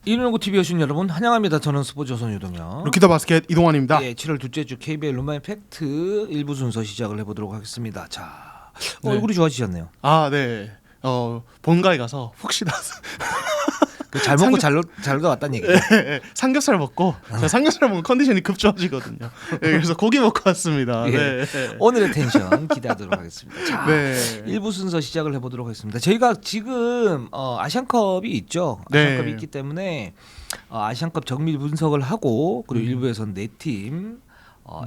119 TV 여신 여러분 환영합니다. 저는 스포츠조선 유동현. 루키더 바스켓 이동환입니다. 네, 7월 둘째 주 KBL 룸마인 팩트 1부 순서 시작을 해보도록 하겠습니다. 자, 네. 얼굴이 좋아지셨네요. 아, 네. 본가에 가서 푹 쉬다 잘 먹고 잘 왔다는 얘기. 네, 삼겹살 먹고 제가 삼겹살 먹으면 컨디션이 급 좋아지거든요. 네, 그래서 고기 먹고 왔습니다. 예. 네. 오늘의 텐션 기대하도록 하겠습니다. 자, 네. 1부 순서 시작을 해보도록 하겠습니다. 저희가 지금 아시안컵이 있죠. 아시안컵이 네. 있기 때문에 아시안컵 정밀 분석을 하고 그리고 일부에서는 4팀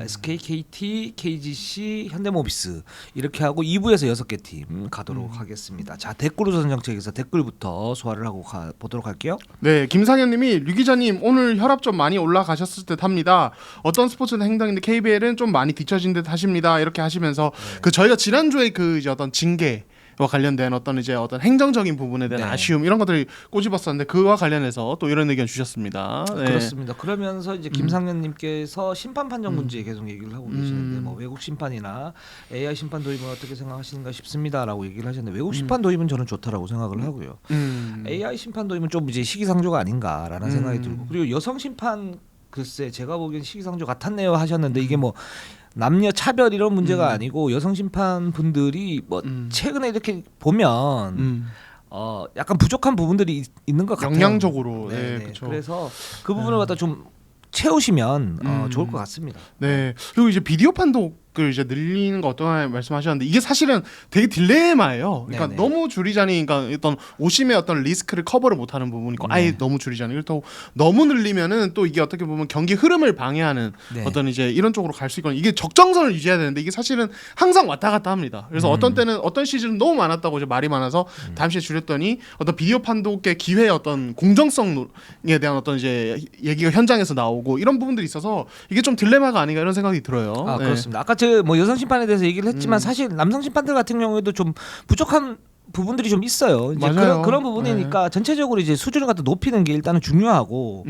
SK, KT, KGC, 현대모비스 이렇게 하고 2부에서 6개 팀 가도록 하겠습니다. 자, 댓글 우선 정책에서 댓글부터 소화를 하고 보도록 할게요. 네, 김상현님이 류 기자님 오늘 혈압 좀 많이 올라가셨을 듯합니다. 어떤 스포츠는 행동인데 KBL은 좀 많이 뒤처진 듯 하십니다. 이렇게 하시면서 그 저희가 지난주에 그 이제 어떤 징계와 관련된 어떤 행정적인 부분에 대한 네. 아쉬움 이런 것들이 꼬집었었는데 그와 관련해서 또 이런 의견 주셨습니다. 네. 그렇습니다. 그러면서 이제 김상현님께서 심판 판정 문제 계속 얘기를 하고 계시는데 뭐 외국 심판이나 AI 심판 도입은 어떻게 생각하시는가 싶습니다라고 얘기를 하셨는데 외국 심판 도입은 저는 좋다라고 생각을 하고요. AI 심판 도입은 좀 이제 시기상조가 아닌가라는 생각이 들고 그리고 여성 심판 글쎄 제가 보기엔 시기상조 같았네요 하셨는데 이게 뭐 남녀 차별 이런 문제가 아니고 여성 심판 분들이 뭐 최근에 이렇게 보면 약간 부족한 부분들이 있는 것 같아요. 역량적으로. 네네. 네, 그렇죠. 그래서 그 부분을 갖다 좀 채우시면 좋을 것 같습니다. 네. 그리고 이제 비디오 판독을 이제 늘리는 거 어떤 말씀하셨는데 이게 사실은 되게 딜레마예요. 그러니까 네네. 너무 줄이자니 그러니까 어떤 오심의 어떤 리스크를 커버를 못하는 부분이 있고 네. 아예 너무 줄이자니 그렇다고 너무 늘리면은 또 이게 어떻게 보면 경기 흐름을 방해하는 네. 어떤 이제 이런 쪽으로 갈 수 있거든요. 이게 적정선을 유지해야 되는데 이게 사실은 항상 왔다 갔다 합니다. 그래서 어떤 때는 어떤 시즌은 너무 많았다고 이제 말이 많아서 다음 시에 줄였더니 어떤 비디오 판독의 기회의 어떤 공정성에 대한 어떤 이제 얘기가 현장에서 나오고 이런 부분들이 있어서 이게 좀 딜레마가 아닌가 이런 생각이 들어요. 아 네. 그렇습니다. 아까 저 뭐 여성 심판에 대해서 얘기를 했지만 사실 남성 심판들 같은 경우에도 좀 부족한 부분들이 좀 있어요. 이제 맞아요. 그런 부분이니까 전체적으로 이제 수준을 갖다 높이는 게 일단은 중요하고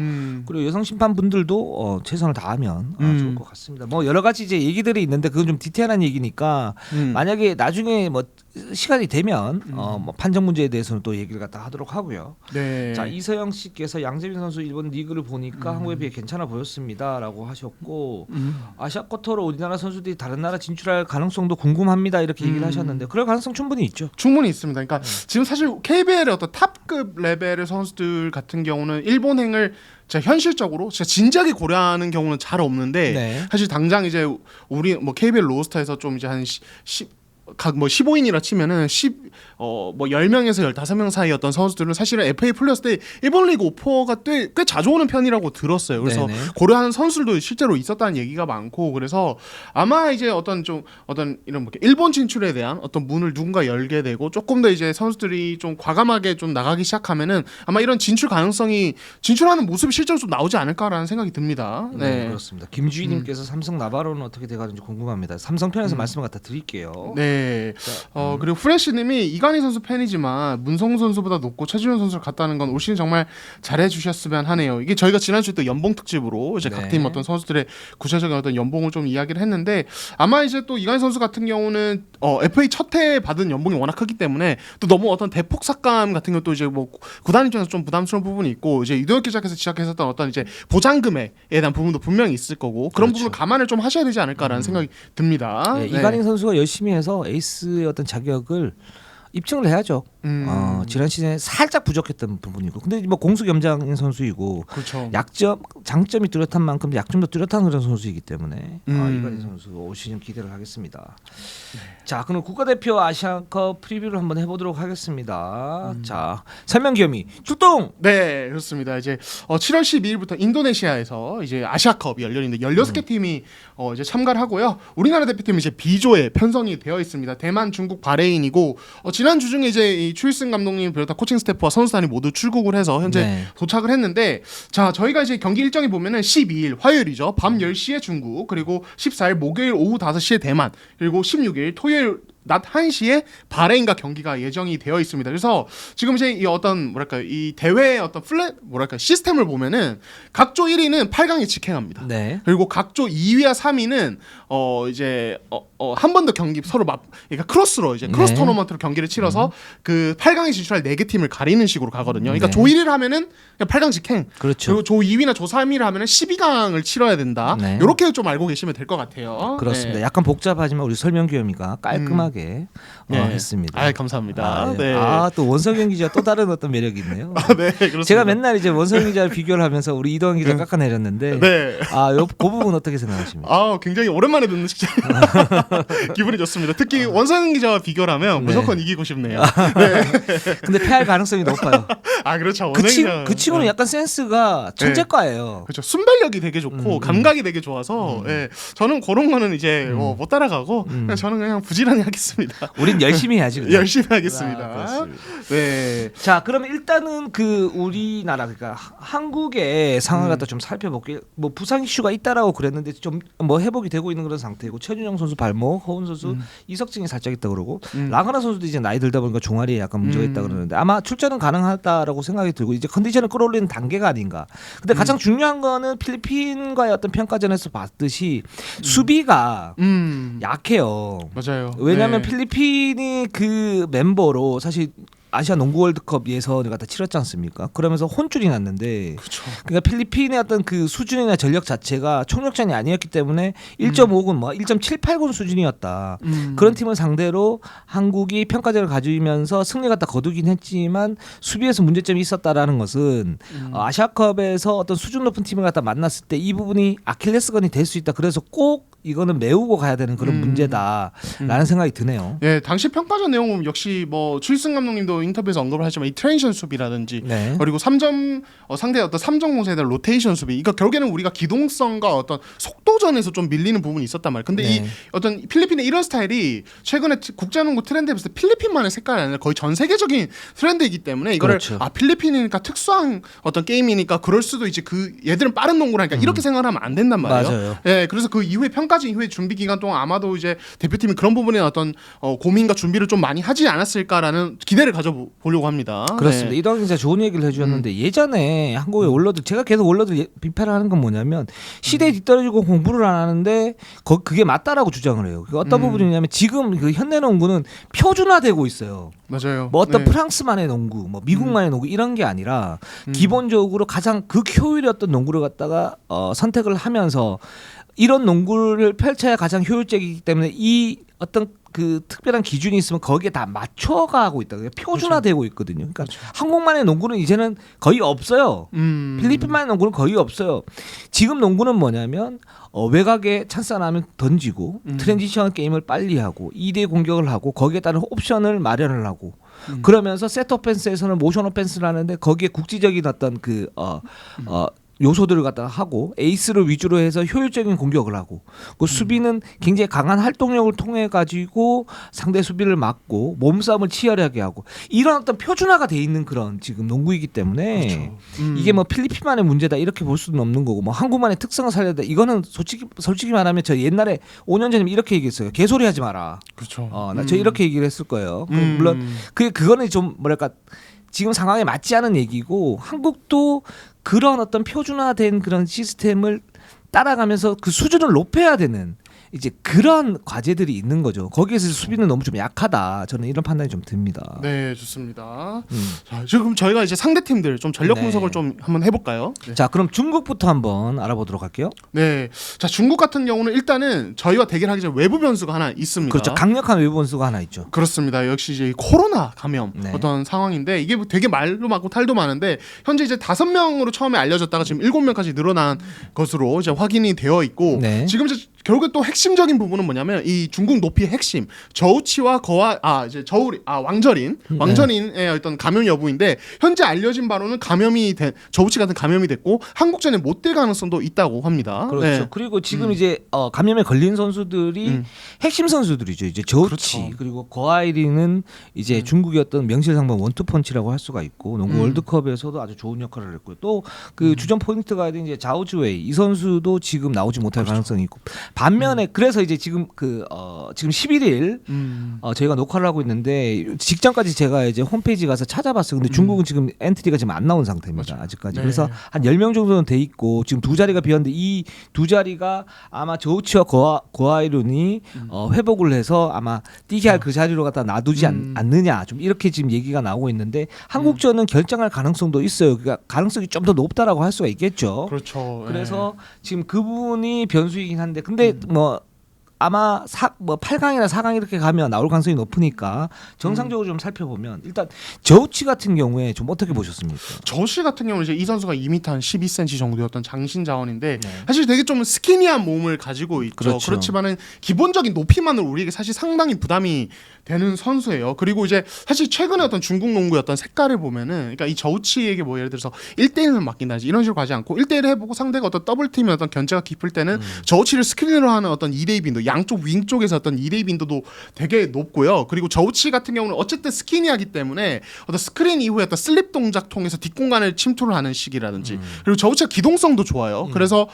그리고 여성 심판 분들도 최선을 다하면 좋을 것 같습니다. 뭐 여러 가지 이제 얘기들이 있는데 그건 좀 디테일한 얘기니까 만약에 나중에 뭐 시간이 되면 뭐 판정 문제에 대해서는 또 얘기를 갖다 하도록 하고요. 네. 자, 이서영 씨께서 양재민 선수 일본 리그를 보니까 한국에 비해 괜찮아 보였습니다라고 하셨고 아시아 쿼터로 우리나라 선수들이 다른 나라 진출할 가능성도 궁금합니다 이렇게 얘기를 하셨는데 그럴 가능성 충분히 있죠. 충분히 있습니다. 그러니까 지금 사실 KBL의 어떤 탑급 레벨의 선수들 같은 경우는 일본행을 진짜 현실적으로 진짜 진지하게 고려하는 경우는 잘 없는데 네. 사실 당장 이제 우리 뭐 KBL 로스터에서 좀 이제 한 15인이라 치면은 10명에서 15명 사이 어떤 선수들은 사실은 FA 풀렸을 때 일본 리그 오퍼가 꽤 자주 오는 편이라고 들었어요. 그래서 네네. 고려하는 선수들도 실제로 있었다는 얘기가 많고 그래서 아마 이제 어떤 이런 뭐 일본 진출에 대한 어떤 문을 누군가 열게 되고 조금 더 이제 선수들이 좀 과감하게 좀 나가기 시작하면은 아마 이런 진출하는 모습이 실제로 좀 나오지 않을까라는 생각이 듭니다. 네, 그렇습니다. 김주희님께서 삼성 나바로는 어떻게 돼가는지 궁금합니다. 삼성 편에서 말씀을 갖다 드릴게요. 네. 그리고 프레시님이 이관희 선수 팬이지만 문성우 선수보다 높고 최준현 선수를 갔다는 건 올 시즌 정말 잘해주셨으면 하네요. 이게 저희가 지난주에 또 연봉 특집으로 이제 네. 각 팀 어떤 선수들의 구체적인 어떤 연봉을 좀 이야기를 했는데 아마 이제 또 이관희 선수 같은 경우는 FA 첫 해 받은 연봉이 워낙 크기 때문에 또 너무 어떤 대폭 삭감 같은 것도 이제 뭐 구단 입장에서 좀 부담스러운 부분이 있고 이제 유도혁 기자께서 지적했었던 어떤 이제 보장 금액에 대한 부분도 분명히 있을 거고 그런 그렇죠. 부분을 감안을 좀 하셔야 되지 않을까라는 생각이 듭니다. 네, 이관희 선수가 열심히 해서 에이스의 어떤 자격을 입증을 해야죠. 지난 시즌에 살짝 부족했던 부분이고, 근데 뭐 공수겸장인 선수이고, 그렇죠. 장점이 뚜렷한 만큼 약점도 뚜렷한 그런 선수이기 때문에 이관희 선수 올 시즌 기대를 하겠습니다. 자, 그럼 국가대표 아시안컵 프리뷰를 한번 해보도록 하겠습니다. 자, 설명기염이 출동. 네, 그렇습니다. 이제 7월 12일부터 인도네시아에서 이제 아시아컵이 열리는데 16개 팀이 이제 참가를 하고요. 우리나라 대표팀은 이제 B조에 편성이 되어 있습니다. 대만, 중국, 바레인이고 지난 주 중에 이제 이 추일승 감독님 비롯한 코칭 스태프와 선수단이 모두 출국을 해서 현재 네. 도착을 했는데 자, 저희가 이제 경기 일정이 보면은 12일 화요일이죠. 밤 10시에 중국, 그리고 14일 목요일 오후 5시에 대만, 그리고 16일 토요일 낮 1시에 바레인과 경기가 예정이 되어 있습니다. 그래서 지금 이제 이 어떤 뭐랄까 이 대회의 어떤 시스템을 보면은 각조 1위는 8강에 직행합니다. 네. 그리고 각조 2위와 3위는 이제 한 번 더 경기 서로 그러니까 크로스로 이제 크로스 네. 토너먼트로 경기를 치러서 그 8강에 진출할 4개 팀을 가리는 식으로 가거든요. 그러니까 네. 조 1위를 하면은 그냥 8강 직행. 그렇죠. 그리고 조 2위나 조 3위를 하면은 12강을 치러야 된다. 네. 이렇게 좀 알고 계시면 될 것 같아요. 그렇습니다. 네. 약간 복잡하지만 우리 설명 규범이가 깔끔하게 네. 했습니다. 아, 감사합니다. 네. 또 원석영 기자 또 다른 어떤 매력이 있네요. 네, 그렇습니다. 제가 맨날 이제 원석영 기자를 비교를 하면서 우리 이동환 기자 깎아내렸는데 네. 그 부분 어떻게 생각하십니까? 굉장히 오랜만에 듣는 진짜 기분이 좋습니다. 특히 원상은 기자와 비교를 하면 무조건 이기고 싶네요. 근데 패할 가능성이 높아요. 그렇죠. 그 친구는 약간 센스가 천재과예요. 그렇죠. 순발력이 되게 좋고 감각이 되게 좋아서 저는 그런 거는 이제 못 따라가고 그냥 저는 그냥 부지런히 하겠습니다. 우린 열심히 해야지. 그냥. 열심히 하겠습니다. 그렇습니다. 네. 자, 그러면 일단은 그 우리나라 그러니까 한국의 상황을 갖다 좀 살펴볼게요. 뭐 부상 이슈가 있다라고 그랬는데 좀 뭐 회복이 되고 있는 그런 상태이고 최준영 선수 발목, 허훈 선수 이석증이 살짝 있다 그러고 라그나 선수도 이제 나이 들다 보니까 종아리에 약간 문제가 있다 그러는데 아마 출전은 가능하다라고 생각이 들고 이제 컨디션을 끌어올리는 단계가 아닌가. 근데 가장 중요한 거는 필리핀과의 어떤 평가전에서 봤듯이 수비가 약해요. 맞아요. 왜냐하면 네. 필리핀이 그 멤버로 사실 아시아 농구 월드컵 예선을 갖다 치렀지 않습니까? 그러면서 혼쭐이 났는데, 그렇죠. 그러니까 필리핀의 어떤 그 수준이나 전력 자체가 총력전이 아니었기 때문에 1.5군, 뭐 1.789군 수준이었다. 그런 팀을 상대로 한국이 평가전을 가지면서 승리 갖다 거두긴 했지만 수비에서 문제점이 있었다라는 것은 아시아컵에서 어떤 수준 높은 팀을 갖다 만났을 때 이 부분이 아킬레스건이 될 수 있다. 그래서 꼭 이거는 메우고 가야 되는 그런 문제다라는 생각이 드네요. 예, 당시 평가전 내용은 역시 뭐 추일승 감독님도 인터뷰에서 언급을 하지만 이 트랜지션 수비라든지 네. 그리고 3점 상대 어떤 3점 공세에 대한 로테이션 수비. 그러니까 결국에는 우리가 기동성과 어떤 속도전에서 좀 밀리는 부분이 있었단 말이에요. 근데 네. 이 어떤 필리핀의 이런 스타일이 최근에 국제농구 트렌드에 봤을 때 필리핀만의 색깔이 아니라 거의 전 세계적인 트렌드이기 때문에 이거를 그렇죠. 필리핀이니까 특수한 어떤 게임이니까 그럴 수도 있지. 그 얘들은 빠른 농구를 하니까 이렇게 생각하면 안 된단 말이에요. 맞아요. 예, 그래서 그 이후에 평가전 이후에 준비 기간 동안 아마도 이제 대표팀이 그런 부분에 어떤 고민과 준비를 좀 많이 하지 않았을까라는 기대를 가져보려고 합니다. 그렇습니다. 네. 이동환 기자 좋은 얘기를 해주셨는데 예전에 한국의 원로들 제가 계속 원로들 비판을 하는 건 뭐냐면 시대에 뒤떨어지고 공부를 안 하는데 그게 맞다라고 주장을 해요. 그게 어떤 부분이냐면 지금 그 현대농구는 표준화되고 있어요. 맞아요. 뭐 어떤 네. 프랑스만의 농구, 뭐 미국만의 농구 이런 게 아니라 기본적으로 가장 극효율이었던 농구를 갖다가 선택을 하면서 이런 농구를 펼쳐야 가장 효율적이기 때문에 이 어떤 그 특별한 기준이 있으면 거기에 다 맞춰가고 있다. 표준화되고 있거든요. 그러니까 한국만의 농구는 이제는 거의 없어요. 필리핀만의 농구는 거의 없어요. 지금 농구는 뭐냐면 외곽에 찬스 하나 하면 던지고 트랜지션 게임을 빨리 하고 2대 공격을 하고 거기에 따른 옵션을 마련을 하고 그러면서 세트 오펜스에서는 모션 오펜스를 하는데 거기에 국지적인 어떤 요소들을 갖다가 하고 에이스를 위주로 해서 효율적인 공격을 하고 그 수비는 굉장히 강한 활동력을 통해 가지고 상대 수비를 막고 몸싸움을 치열하게 하고 이런 어떤 표준화가 돼 있는 그런 지금 농구이기 때문에 이게 뭐 필리핀만의 문제다 이렇게 볼 수는 없는 거고 뭐 한국만의 특성을 살려야 돼 이거는 솔직히 말하면 저 옛날에 5년 전에 이렇게 얘기했어요. 개소리 하지 마라. 그렇죠. 저 이렇게 얘기를 했을 거예요. 물론 그거는 좀 뭐랄까 지금 상황에 맞지 않은 얘기고 한국도 그런 어떤 표준화된 그런 시스템을 따라가면서 그 수준을 높여야 되는 이제 그런 과제들이 있는 거죠. 거기에서 수비는 너무 좀 약하다. 저는 이런 판단이 좀 듭니다. 네, 좋습니다. 자, 지금 저희가 이제 상대 팀들 좀 전력 네. 분석을 좀 한번 해볼까요? 네. 자, 그럼 중국부터 한번 알아보도록 할게요. 네, 자 중국 같은 경우는 일단은 저희와 대결하기 전에 외부 변수가 하나 있습니다. 그렇죠. 강력한 외부 원수가 하나 있죠. 그렇습니다. 역시 이제 코로나 감염 네. 어떤 상황인데 이게 되게 말도 많고 탈도 많은데 현재 이제 5명으로 처음에 알려졌다가 지금 7명까지 늘어난 것으로 이제 확인이 되어 있고 네. 지금 이제 결국에 또 핵심적인 부분은 뭐냐면 이 중국 높이의 핵심 저우치와 이제 왕저린의 어떤 감염 여부인데 현재 알려진 바로는 저우치 같은 감염이 됐고 한국전에 못 뛸 가능성도 있다고 합니다. 그렇죠. 네. 그리고 지금 이제 감염에 걸린 선수들이 핵심 선수들이죠. 이제 저우치 그렇죠. 그리고 거아이리는 이제 중국의 어떤 명실상부한 원투펀치라고 할 수가 있고 농구 월드컵에서도 아주 좋은 역할을 했고요. 또 그 주전 포인트가 된 이제 자오즈웨이 이 선수도 지금 나오지 못할 가능성이 있고 반면에 그래서 이제 지금 지금 11일 저희가 녹화를 하고 있는데 직전까지 제가 이제 홈페이지 가서 찾아봤어요. 근데 중국은 지금 엔트리가 지금 안 나온 상태입니다. 맞아요. 아직까지. 네. 그래서 한 10명 정도는 돼 있고 지금 두 자리가 비었는데 이 두 자리가 아마 저우치와 고아이룬이 회복을 해서 아마 뛰게 할 그 자리로 갖다 놔두지 않느냐 좀 이렇게 지금 얘기가 나오고 있는데 한국전은 결정할 가능성도 있어요. 그러니까 가능성이 좀 더 높다라고 할 수가 있겠죠. 그렇죠. 그래서 지금 그분이 변수이긴 한데 근데 뭐 아마 8강이나 4강 이렇게 가면 나올 가능성이 높으니까 정상적으로 좀 살펴보면 일단 저우치 같은 경우에 좀 어떻게 보셨습니까? 저씨 같은 경우는 이제 이 선수가 2m 한 12cm 정도였던 장신 자원인데 네. 사실 되게 좀 스키니한 몸을 가지고 있죠. 그렇죠. 그렇지만은 기본적인 높이만으로 우리에게 사실 상당히 부담이 되는 선수예요. 그리고 이제 사실 최근에 어떤 중국 농구의 어떤 색깔을 보면은 그러니까 이 저우치에게 뭐 예를 들어서 1대1만 맡긴다든지 이런 식으로 가지 않고 1대1 해보고 상대가 어떤 더블팀의 어떤 견제가 깊을 때는 저우치를 스크린으로 하는 어떤 2대2 빈도 양쪽 윙 쪽에서 어떤 2대2 빈도도 되게 높고요. 그리고 저우치 같은 경우는 어쨌든 스키니하기 때문에 어떤 스크린 이후에 어떤 슬립 동작 통해서 뒷공간을 침투를 하는 시기라든지 그리고 저우치가 기동성도 좋아요. 그래서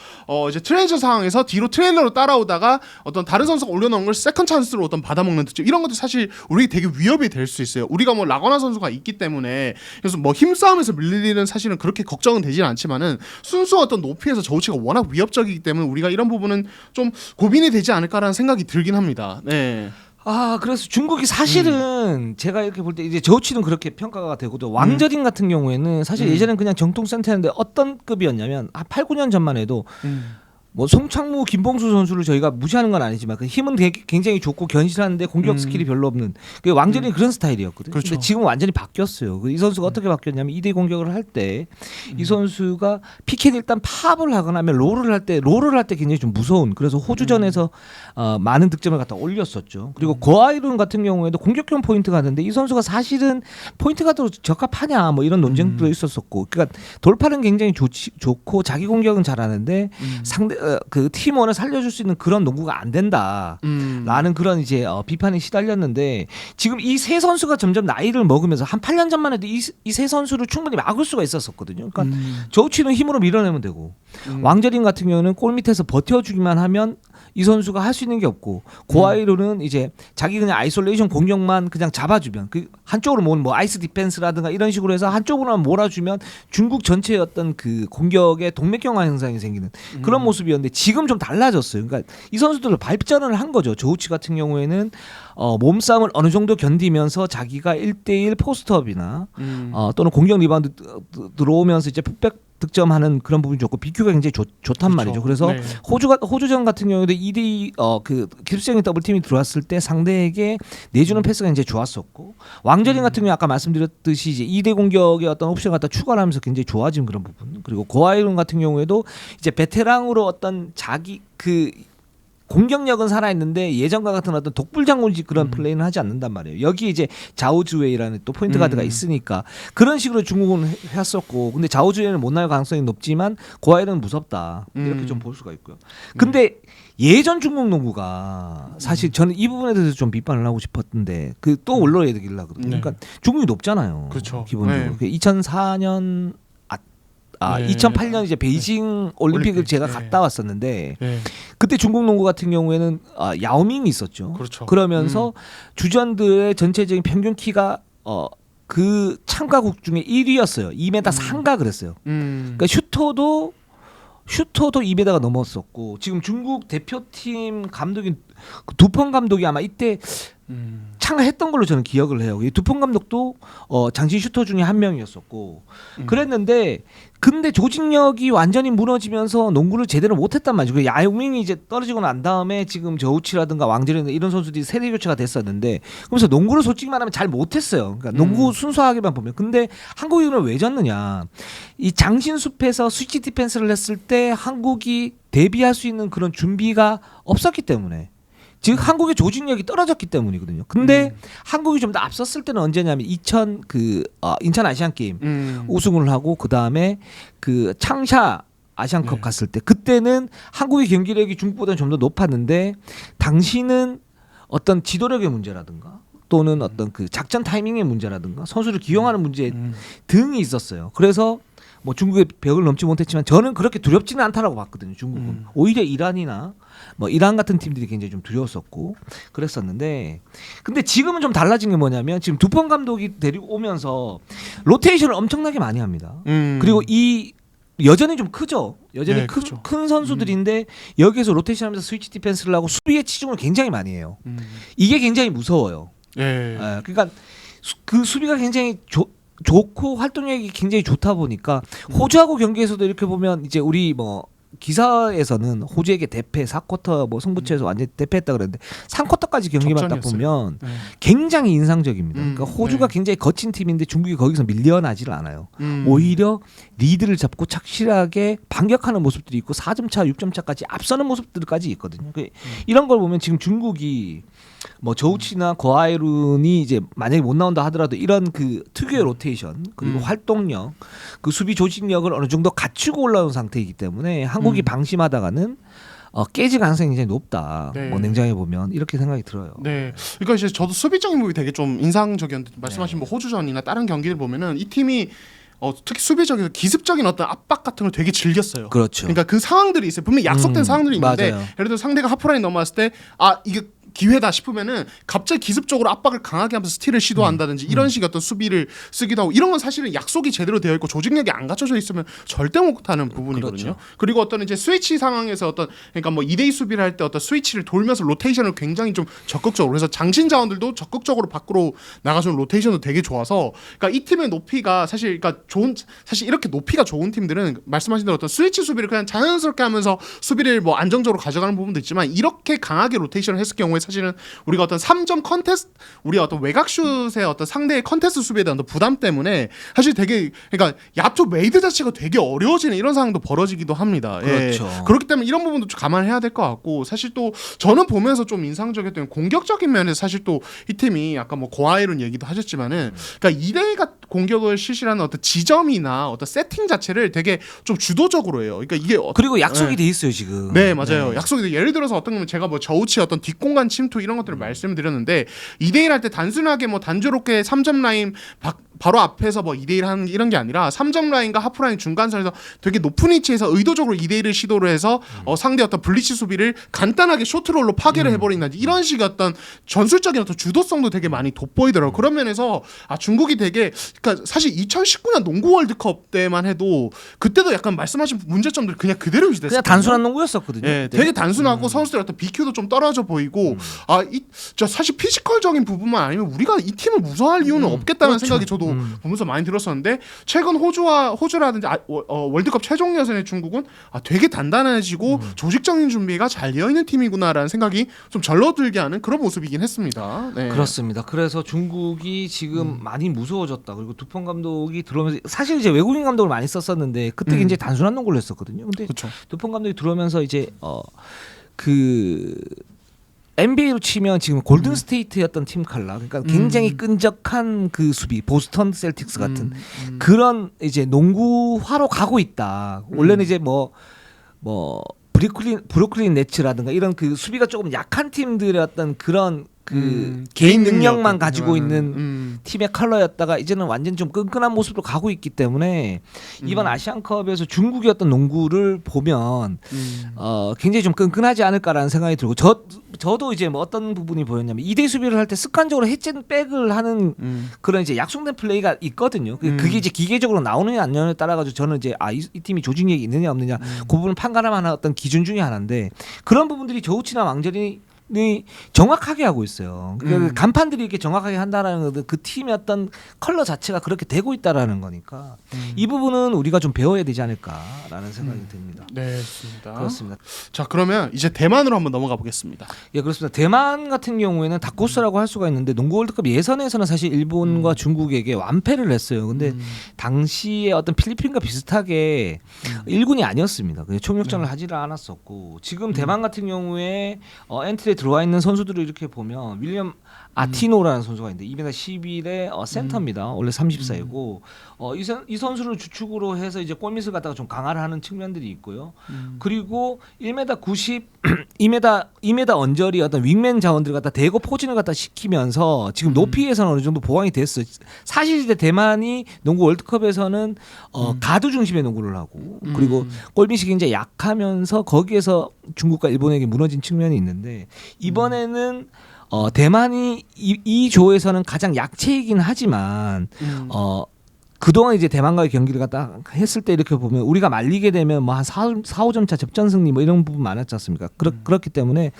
이제 트레이저 상황에서 뒤로 트레일러로 따라오다가 어떤 다른 선수가 올려놓은 걸 세컨 찬스로 어떤 받아먹는 득점 이런 것도 사실 우리 되게 위협이 될 수 있어요. 우리가 뭐 라거나 선수가 있기 때문에 그래서 뭐 힘싸움에서 밀릴 일은 사실은 그렇게 걱정은 되지는 않지만은 순수 어떤 높이에서 저우치가 워낙 위협적이기 때문에 우리가 이런 부분은 좀 고민이 되지 않을까라는 생각이 들긴 합니다. 네. 그래서 중국이 사실은 제가 이렇게 볼 때 이제 저우치는 그렇게 평가가 되고도 왕저린 같은 경우에는 사실 예전엔 그냥 정통 센터였는데 어떤 급이었냐면 한 8, 9년 전만 해도 뭐 송창무, 김봉수 선수를 저희가 무시하는 건 아니지만 그 힘은 굉장히 좋고 견실한데 공격 스킬이 별로 없는 그 왕전이 그런 스타일이었거든요. 그렇죠. 근데 지금 완전히 바뀌었어요. 이 선수가 어떻게 바뀌었냐면 2대 공격을 할 때 이 선수가 피켓 일단 팝을 하거나 하면 롤을 할 때 굉장히 좀 무서운 그래서 호주전에서 많은 득점을 갖다 올렸었죠. 그리고 고아이룬 같은 경우에도 공격형 포인트 가드인데 이 선수가 사실은 포인트 가드로 적합하냐 뭐 이런 논쟁도 있었었고 그러니까 돌파는 굉장히 좋고 자기 공격은 잘하는데 상대 그 팀원을 살려줄 수 있는 그런 농구가 안 된다라는 그런 이제 비판이 시달렸는데 지금 이 세 선수가 점점 나이를 먹으면서 한 8년 전만 해도 이 세 선수를 충분히 막을 수가 있었었거든요. 그러니까 저우치는 힘으로 밀어내면 되고 왕저린 같은 경우는 골 밑에서 버텨주기만 하면 이 선수가 할 수 있는 게 없고 고아이로는 이제 자기 그냥 아이솔레이션 공격만 그냥 잡아주면 그 한쪽으로 모은 뭐 아이스 디펜스라든가 이런 식으로 해서 한쪽으로만 몰아주면 중국 전체의 어떤 그 공격의 동맥경화 현상이 생기는 그런 모습이었는데 지금 좀 달라졌어요. 그러니까 이 선수들을 발전을 한 거죠. 저우치 같은 경우에는 몸싸움을 어느 정도 견디면서 자기가 1대1 포스트업이나 또는 공격 리바운드 들어오면서 이제 풋백 득점하는 그런 부분이 좋고 BQ가 굉장히 좋단 그렇죠. 말이죠. 그래서 네. 호주전 같은 경우에도 2대2 그 기습적인 더블팀이 들어왔을 때 상대에게 내주는 패스가 굉장히 좋았었고 왕저린 같은 경우 아까 말씀드렸듯이 이제 2대 공격의 어떤 옵션을 갖다 추가를 하면서 굉장히 좋아진 그런 부분. 그리고 고아이룬 같은 경우에도 이제 베테랑으로 어떤 자기 그 공격력은 살아있는데 예전과 같은 어떤 독불장군식 그런 플레이는 하지 않는단 말이에요. 여기 이제 자오주웨이라는 또 포인트 가드가 있으니까 그런 식으로 중국은 했었고 근데 자오주웨이는 못 나갈 가능성이 높지만 고아이는 무섭다 이렇게 좀 볼 수가 있고요. 근데 예전 중국 농구가 사실 저는 이 부분에 대해서 좀 비판을 하고 싶었는데 그 또 올라야 되길라거든요. 네. 그러니까 중국이 높잖아요. 그렇죠. 기본적으로 네. 2004년 네. 2008년 이제 베이징 올림픽을 올림픽. 제가 네. 갔다 왔었는데 네. 그때 중국 농구 같은 경우에는 야오밍이 있었죠. 그렇죠. 그러면서 주전들의 전체적인 평균 키가 그 참가국 중에 1위였어요. 2m 3가 그랬어요. 그러니까 슈터도 2m가 넘었었고 지금 중국 대표팀 감독인 두펑 감독이 아마 이때 참가했던 걸로 저는 기억을 해요. 이 두펑 감독도 장신 슈터 중에 한 명이었었고 그랬는데 근데 조직력이 완전히 무너지면서 농구를 제대로 못했단 말이죠. 그 야오밍이 이제 떨어지고 난 다음에 지금 저우치라든가 왕저린 이런 선수들이 세대 교체가 됐었는데 그러면서 농구를 솔직히 말하면 잘 못했어요. 그러니까 농구 순수하게만 보면 근데 한국이 그걸 왜 졌느냐? 이 장신숲에서 스위치 디펜스를 했을 때 한국이 대비할 수 있는 그런 준비가 없었기 때문에. 즉 한국의 조직력이 떨어졌기 때문이거든요. 근데 한국이 좀 더 앞섰을 때는 언제냐면 인천 아시안 게임 우승을 하고 그 다음에 그 창샤 아시안컵 갔을 때 그때는 한국의 경기력이 중국보다는 좀 더 높았는데 당시는 어떤 지도력의 문제라든가 또는 어떤 그 작전 타이밍의 문제라든가 선수를 기용하는 문제 등이 있었어요. 그래서 뭐 중국의 벽을 넘지 못했지만 저는 그렇게 두렵지는 않다라고 봤거든요. 중국은 오히려 이란이나 뭐 이란 같은 팀들이 굉장히 좀 두려웠었고 그랬었는데 근데 지금은 좀 달라진 게 뭐냐면 지금 두폰 감독이 데리고 오면서 로테이션을 엄청나게 많이 합니다. 그리고 이 여전히 좀 크죠. 여전히 네, 크죠. 큰 선수들인데 여기에서 로테이션하면서 스위치 디펜스를 하고 수비에 치중을 굉장히 많이 해요. 이게 굉장히 무서워요. 예. 그러니까 그 수비가 굉장히 좋고 활동력이 굉장히 좋다 보니까 호주하고 경기에서도 이렇게 보면 이제 우리 뭐 기사에서는 호주에게 대패 4쿼터 뭐 승부처에서 완전히 대패했다 그랬는데 3쿼터까지 경기만 딱 보면 굉장히 인상적입니다. 그러니까 호주가 굉장히 거친 팀인데 중국이 거기서 밀려나지를 않아요. 오히려 리드를 잡고 착실하게 반격하는 모습들이 있고 4점 차, 6점 차까지 앞서는 모습들까지 있거든요. 이런 걸 보면 지금 중국이 뭐 저우치나 거아이룬이 이제 만약에 못 나온다 하더라도 이런 그 특유의 로테이션 그리고 활동력 그 수비 조직력을 어느 정도 갖추고 올라온 상태이기 때문에 한국이 방심하다가는 깨질 가능성이 굉장히 높다. 네. 뭐 냉정해 보면 이렇게 생각이 들어요. 네. 그러니까 이제 저도 수비적인 부분이 되게 좀 인상적이었는데 말씀하신 뭐 호주전이나 다른 경기를 보면은 이 팀이 특히 수비적인 기습적인 어떤 압박 같은 걸 되게 즐겼어요. 그렇죠. 그러니까 그 상황들이 있어요. 분명히 약속된 상황들이 있는데 맞아요. 예를 들어 상대가 하프라인 넘어왔을 때 이게 기회다 싶으면은 갑자기 기습적으로 압박을 강하게 하면서 스틸을 시도한다든지 이런 식의 어떤 수비를 쓰기도 하고 이런 건 사실은 약속이 제대로 되어 있고 조직력이 안 갖춰져 있으면 절대 못하는 부분이거든요. 그렇죠. 그리고 어떤 이제 스위치 상황에서 어떤 그러니까 뭐 2대2 수비를 할 때 어떤 스위치를 돌면서 로테이션을 굉장히 좀 적극적으로 그래서 장신 자원들도 적극적으로 밖으로 나가주는 로테이션도 되게 좋아서 그러니까 이 팀의 높이가 사실 그러니까 사실 이렇게 높이가 좋은 팀들은 말씀하신 대로 어떤 스위치 수비를 그냥 자연스럽게 하면서 수비를 뭐 안정적으로 가져가는 부분도 있지만 이렇게 강하게 로테이션을 했을 경우에 사실은 우리가 어떤 3점 컨테스트 우리 어떤 외곽슛의 어떤 상대의 컨테스트 수비에 대한 어떤 부담 때문에 사실 되게 그러니까 야투 메이드 자체가 되게 어려워지는 이런 상황도 벌어지기도 합니다. 그렇죠. 그렇기 때문에 이런 부분도 좀 감안해야 될 것 같고 사실 또 저는 보면서 좀 인상적이었던 공격적인 면에서 사실 또 이 팀이 아까 뭐 고아이론 얘기도 하셨지만은 그러니까 2대2 공격을 실시하는 어떤 지점이나 어떤 세팅 자체를 되게 좀 주도적으로 해요. 그러니까 이게 그리고 약속이 돼 있어요 지금. 네 맞아요. 약속이 예를 들어서 어떤 거면 제가 뭐 저우치 어떤 뒷공간 침투 이런 것들을 말씀드렸는데 2대1 할 때 단순하게 뭐 단조롭게 3점 라인 바로 앞에서 뭐 2대1 하는 이런 게 아니라 3점 라인과 하프라인 중간선에서 되게 높은 위치에서 의도적으로 2대1을 시도를 해서 상대 어떤 블리치 수비를 간단하게 쇼트롤로 파괴를 해버린다든지 이런 식의 어떤 전술적인 어떤 주도성도 되게 많이 돋보이더라고요. 그런 면에서 중국이 되게 그러니까 사실 2019년 농구 월드컵 때만 해도 그때도 약간 말씀하신 문제점들 그냥 그대로 유지됐어요. 그냥 단순한 농구였었거든요. 네, 되게 단순하고 선수들 어떤 BQ도 좀 떨어져 보이고 저 사실 피지컬적인 부분만 아니면 우리가 이 팀을 무서워할 이유는 없겠다는 그렇죠. 생각이 저도 보면서 많이 들었었는데 최근 호주라든지 월드컵 최종 예선의 중국은 되게 단단해지고 조직적인 준비가 잘 되어 있는 팀이구나라는 생각이 좀 절로들게 하는 그런 모습이긴 했습니다. 네. 그렇습니다. 그래서 중국이 지금 많이 무서워졌다. 그리고 두폰 감독이 들어오면서 사실 이제 외국인 감독을 많이 썼었는데 그때 굉장히 단순한 농구를 했었거든요. 근데 그렇죠. 두폰 감독이 들어오면서 이제 그 NBA로 치면 지금 골든 스테이트였던 팀 칼라, 그러니까 굉장히 끈적한 그 수비, 보스턴 셀틱스 같은 그런 이제 농구화로 가고 있다. 원래는 이제 뭐 브루클린 네츠라든가 이런 그 수비가 조금 약한 팀들의 어떤 그런 그 개인 능력만 가지고 있는 팀의 컬러였다가 이제는 완전 좀 끈끈한 모습으로 가고 있기 때문에 이번 아시안컵에서 중국의 어떤 농구를 보면 굉장히 좀 끈끈하지 않을까라는 생각이 들고 저도 이제 뭐 어떤 부분이 보였냐면 2대 수비를 할 때 습관적으로 해진백을 하는 그런 이제 약속된 플레이가 있거든요. 그게 이제 기계적으로 나오느냐 안 나오느냐에 따라 가지고 저는 이제 이 팀이 조직력이 있느냐 없느냐 그 부분을 판단하는 어떤 기준 중에 하나인데 그런 부분들이 저우치나 왕절이 정확하게 하고 있어요. 그러니까 간판들이 이렇게 정확하게 한다라는 것은 그 팀의 어떤 컬러 자체가 그렇게 되고 있다라는 거니까 이 부분은 우리가 좀 배워야 되지 않을까라는 생각이 듭니다. 네, 좋습니다. 그렇습니다. 자, 그러면 이제 대만으로 한번 넘어가 보겠습니다. 예, 그렇습니다. 대만 같은 경우에는 다코스라고 할 수가 있는데 농구 월드컵 예선에서는 사실 일본과 중국에게 완패를 했어요. 근데 당시에 어떤 필리핀과 비슷하게 1군이 아니었습니다. 총력전을 하지를 않았었고 지금 대만 같은 경우에 엔트리에 들어와 있는 선수들을 이렇게 보면 윌리엄 아티노라는 선수가 있는데 2m 11의 센터입니다. 원래 30살이고 이 선수를 주축으로 해서 이제 골밑을 갖다가 좀 강화를 하는 측면들이 있고요. 그리고 1m 90 이메다 언저리 어떤 윙맨 자원들을 갖다 대거 포진을 갖다 시키면서 지금 높이에서는 어느 정도 보강이 됐어. 사실 이제 대만이 농구 월드컵에서는 가드 중심의 농구를 하고 그리고 골밑이 굉장히 약하면서 거기에서 중국과 일본에게 무너진 측면이 있는데 이번에는 대만이 이 조에서는 가장 약체이긴 하지만 그동안 이제 대만과의 경기를 갖다 했을 때 이렇게 보면 우리가 말리게 되면 뭐 한 4, 5점 차 접전 승리 뭐 이런 부분 많았지 않습니까? 그렇기 때문에